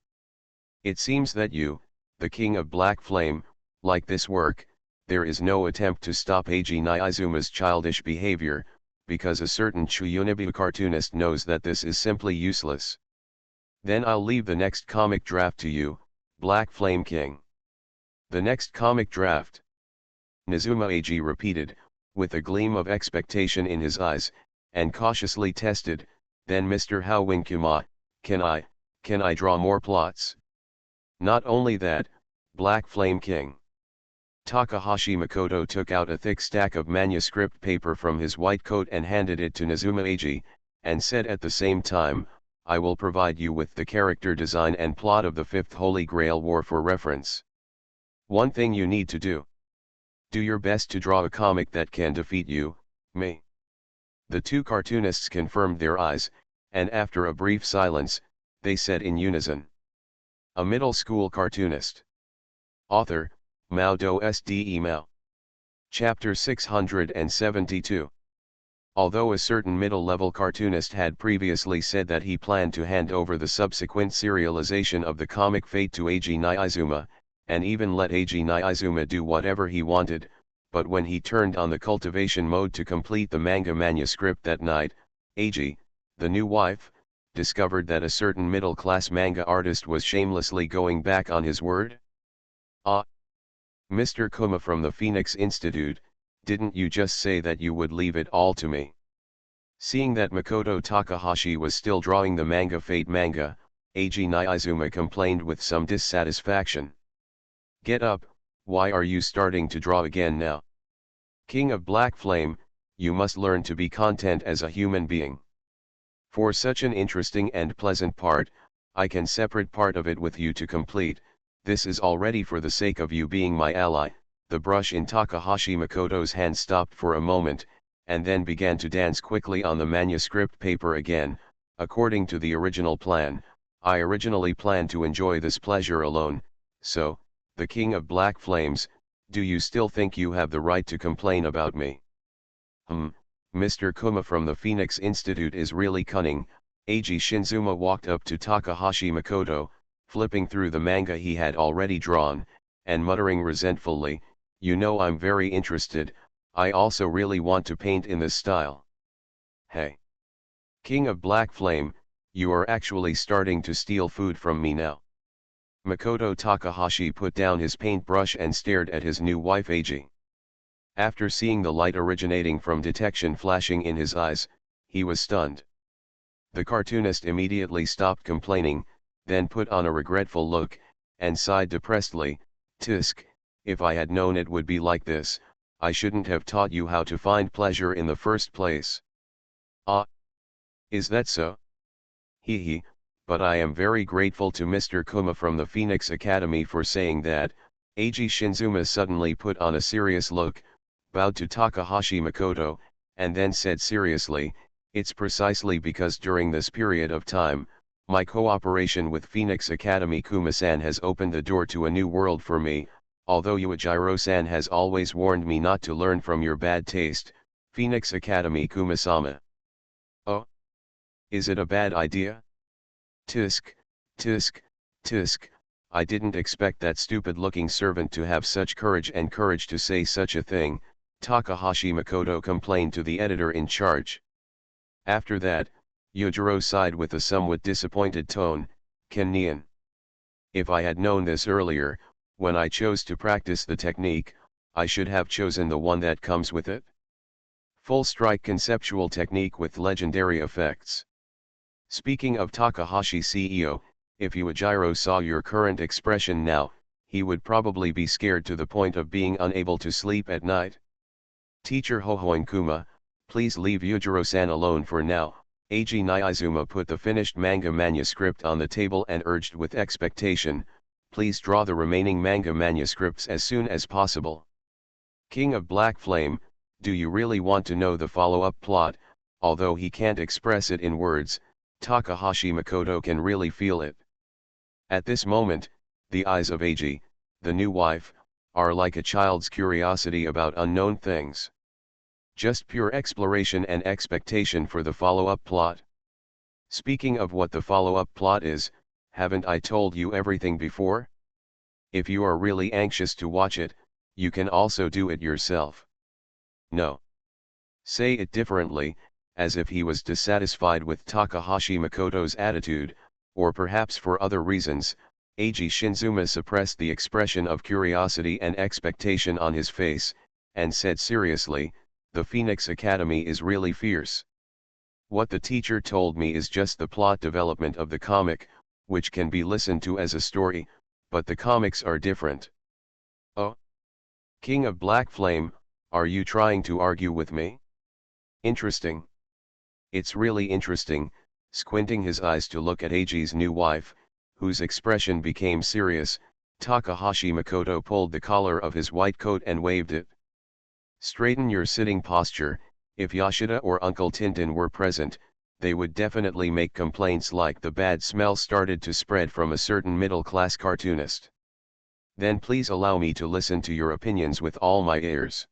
It seems that you, the King of Black Flame, like this work. There is no attempt to stop Eiji Niizuma's childish behavior, because a certain Chuyunibu cartoonist knows that this is simply useless. Then I'll leave the next comic draft to you, Black Flame King. The next comic draft. Nizuma Eiji repeated, with a gleam of expectation in his eyes, and cautiously tested, then Mr. Howinkuma, can I draw more plots? Not only that, Black Flame King. Takahashi Makoto took out a thick stack of manuscript paper from his white coat and handed it to Nizuma Eiji, and said at the same time, I will provide you with the character design and plot of the Fifth Holy Grail War for reference. One thing you need to do. Do your best to draw a comic that can defeat you, me. The two cartoonists confirmed their eyes, and after a brief silence, they said in unison. A middle school cartoonist. Author, Mao Do SD Mao. Chapter 672. Although a certain middle-level cartoonist had previously said that he planned to hand over the subsequent serialization of the comic Fate to Eiji Niizuma, and even let Eiji Niizuma do whatever he wanted, but when he turned on the cultivation mode to complete the manga manuscript that night, Eiji, the new wife, discovered that a certain middle-class manga artist was shamelessly going back on his word. Mr. Kuma from the Phoenix Institute, didn't you just say that you would leave it all to me? Seeing that Makoto Takahashi was still drawing the manga Fate manga, Eiji Niizuma complained with some dissatisfaction. Get up, why are you starting to draw again now? King of Black Flame, you must learn to be content as a human being. For such an interesting and pleasant part, I can separate part of it with you to complete, this is already for the sake of you being my ally. The brush in Takahashi Makoto's hand stopped for a moment, and then began to dance quickly on the manuscript paper again. According to the original plan, I originally planned to enjoy this pleasure alone, so, the King of Black Flames, do you still think you have the right to complain about me? Mr. Kuma from the Phoenix Institute is really cunning. Eiji Shinzuma walked up to Takahashi Makoto, flipping through the manga he had already drawn, and muttering resentfully, you know I'm very interested, I also really want to paint in this style. Hey! King of Black Flame, you are actually starting to steal food from me now. Makoto Takahashi put down his paintbrush and stared at his new wife Eiji. After seeing the light originating from detection flashing in his eyes, he was stunned. The cartoonist immediately stopped complaining, then put on a regretful look, and sighed depressedly, Tisk, if I had known it would be like this, I shouldn't have taught you how to find pleasure in the first place. Is that so? Hee, but I am very grateful to Mr. Kuma from the Phoenix Academy for saying that. Eiji Shinzuma suddenly put on a serious look, bowed to Takahashi Makoto, and then said seriously, it's precisely because during this period of time, my cooperation with Phoenix Academy Kuma-san has opened the door to a new world for me, although Yuichiro-san has always warned me not to learn from your bad taste, Phoenix Academy Kuma-sama. Oh? Is it a bad idea? Tisk, I didn't expect that stupid-looking servant to have such courage to say such a thing, Takahashi Makoto complained to the editor in charge. After that, Yujiro sighed with a somewhat disappointed tone, Ken-nian. If I had known this earlier, when I chose to practice the technique, I should have chosen the one that comes with it. Full strike conceptual technique with legendary effects. Speaking of Takahashi CEO, if Yujiro saw your current expression now, he would probably be scared to the point of being unable to sleep at night. Teacher Hohoin-kuma, please leave Yujiro-san alone for now. Eiji Niizuma put the finished manga manuscript on the table and urged with expectation, please draw the remaining manga manuscripts as soon as possible. King of Black Flame, do you really want to know the follow-up plot? Although he can't express it in words, Takahashi Makoto can really feel it. At this moment, the eyes of Eiji, the new wife, are like a child's curiosity about unknown things. Just pure exploration and expectation for the follow-up plot. Speaking of what the follow-up plot is, haven't I told you everything before? If you are really anxious to watch it, you can also do it yourself. No. Say it differently, as if he was dissatisfied with Takahashi Makoto's attitude, or perhaps for other reasons, Eiji Shinzuma suppressed the expression of curiosity and expectation on his face, and said seriously, "The Phoenix Academy is really fierce. What the teacher told me is just the plot development of the comic, which can be listened to as a story, but the comics are different." Oh? King of Black Flame, are you trying to argue with me? Interesting. It's really interesting, squinting his eyes to look at Eiji's new wife, whose expression became serious. Takahashi Makoto pulled the collar of his white coat and waved it. Straighten your sitting posture. If Yoshida or Uncle Tintin were present, they would definitely make complaints like the bad smell started to spread from a certain middle-class cartoonist. Then please allow me to listen to your opinions with all my ears.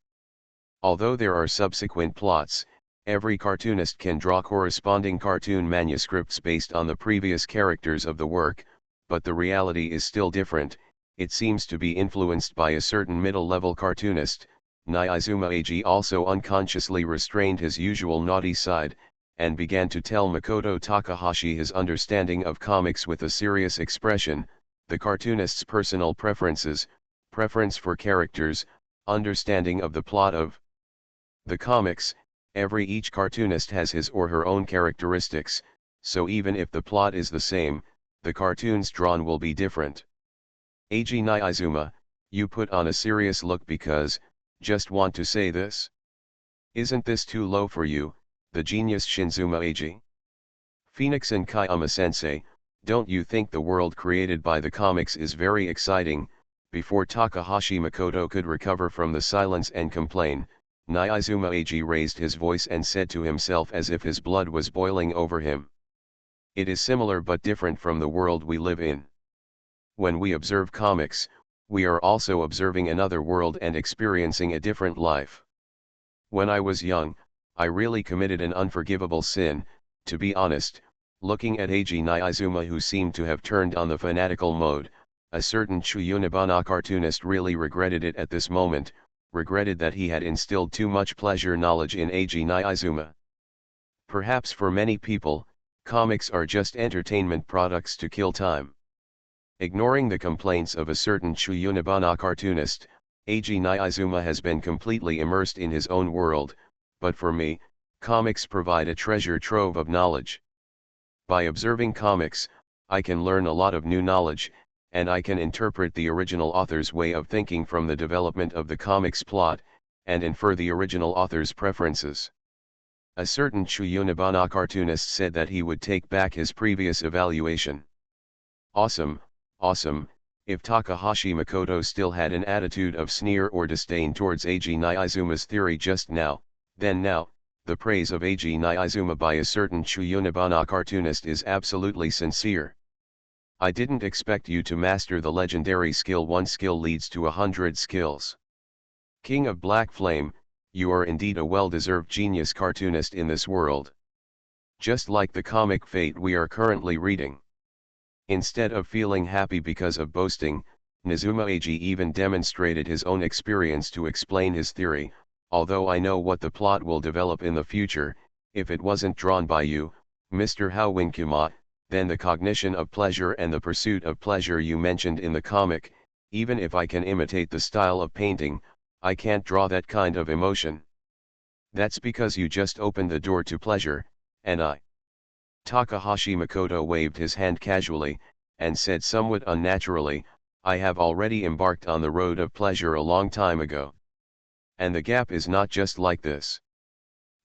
Although there are subsequent plots, every cartoonist can draw corresponding cartoon manuscripts based on the previous characters of the work, but the reality is still different. It seems to be influenced by a certain middle-level cartoonist. Nyaizuma Eiji also unconsciously restrained his usual naughty side, and began to tell Makoto Takahashi his understanding of comics with a serious expression, the cartoonist's personal preferences, preference for characters, understanding of the plot of the comics. Each cartoonist has his or her own characteristics, so even if the plot is the same, the cartoons drawn will be different. Eiji Nyaizuma, you put on a serious look because, just want to say this? Isn't this too low for you, the genius Shinzuma Eiji? Phoenix and Kayama-sensei, don't you think the world created by the comics is very exciting? Before Takahashi Makoto could recover from the silence and complain, Nyaizuma Eiji raised his voice and said to himself as if his blood was boiling over him. It is similar but different from the world we live in. When we observe comics, we are also observing another world and experiencing a different life. When I was young, I really committed an unforgivable sin, to be honest. Looking at Eiji Nyaizuma, who seemed to have turned on the fanatical mode, a certain Chuyunibana cartoonist really regretted it at this moment, regretted that he had instilled too much pleasure knowledge in Eiji Nyaizuma. Perhaps for many people, comics are just entertainment products to kill time. Ignoring the complaints of a certain Chuyunibana cartoonist, Eiji Nyaizuma has been completely immersed in his own world, but for me, comics provide a treasure trove of knowledge. By observing comics, I can learn a lot of new knowledge, and I can interpret the original author's way of thinking from the development of the comic's plot, and infer the original author's preferences. A certain Chuyunibana cartoonist said that he would take back his previous evaluation. Awesome, awesome. If Takahashi Makoto still had an attitude of sneer or disdain towards Eiji Nyaizuma's theory just now, then now, the praise of Eiji Nyaizuma by a certain Chuyunibana cartoonist is absolutely sincere. I didn't expect you to master the legendary skill. One skill leads to 100 skills. King of Black Flame, you are indeed a well-deserved genius cartoonist in this world. Just like the comic Fate we are currently reading. Instead of feeling happy because of boasting, Nizuma Eiji even demonstrated his own experience to explain his theory. Although I know what the plot will develop in the future, if it wasn't drawn by you, Mr. Howinkuma, then the cognition of pleasure and the pursuit of pleasure you mentioned in the comic, even if I can imitate the style of painting, I can't draw that kind of emotion. That's because you just opened the door to pleasure, and I. Takahashi Makoto waved his hand casually, and said somewhat unnaturally, I have already embarked on the road of pleasure a long time ago. And the gap is not just like this.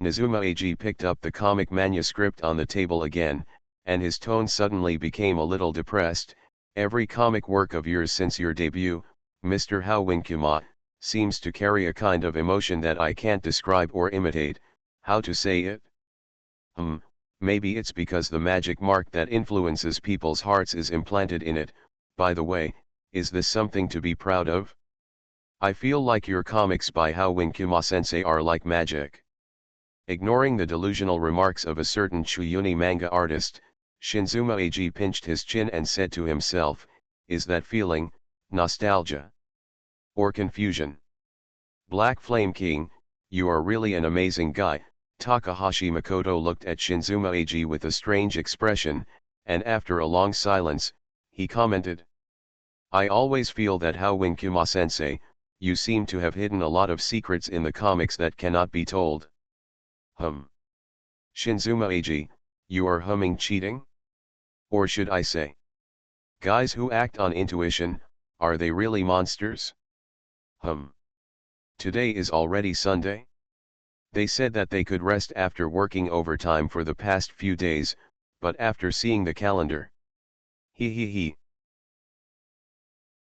Nizuma Eiji picked up the comic manuscript on the table again, and his tone suddenly became a little depressed. Every comic work of yours since your debut, Mr. Howinkuma, seems to carry a kind of emotion that I can't describe or imitate. How to say it? Maybe it's because the magic mark that influences people's hearts is implanted in it, By the way, is this something to be proud of? I feel like your comics by Howin Kuma-sensei are like magic. Ignoring the delusional remarks of a certain Chuyuni manga artist, Shinzuma Ag pinched his chin and said to himself, is that feeling, nostalgia? Or confusion? Black Flame King, you are really an amazing guy. Takahashi Makoto looked at Shinzuma Ag with a strange expression, and after a long silence, he commented. I always feel that Howin Kuma-sensei, you seem to have hidden a lot of secrets in the comics that cannot be told. Shinzuma Ag, you are humming cheating? Or should I say? Guys who act on intuition, are they really monsters? Today is already Sunday? They said that they could rest after working overtime for the past few days, but after seeing the calendar. He.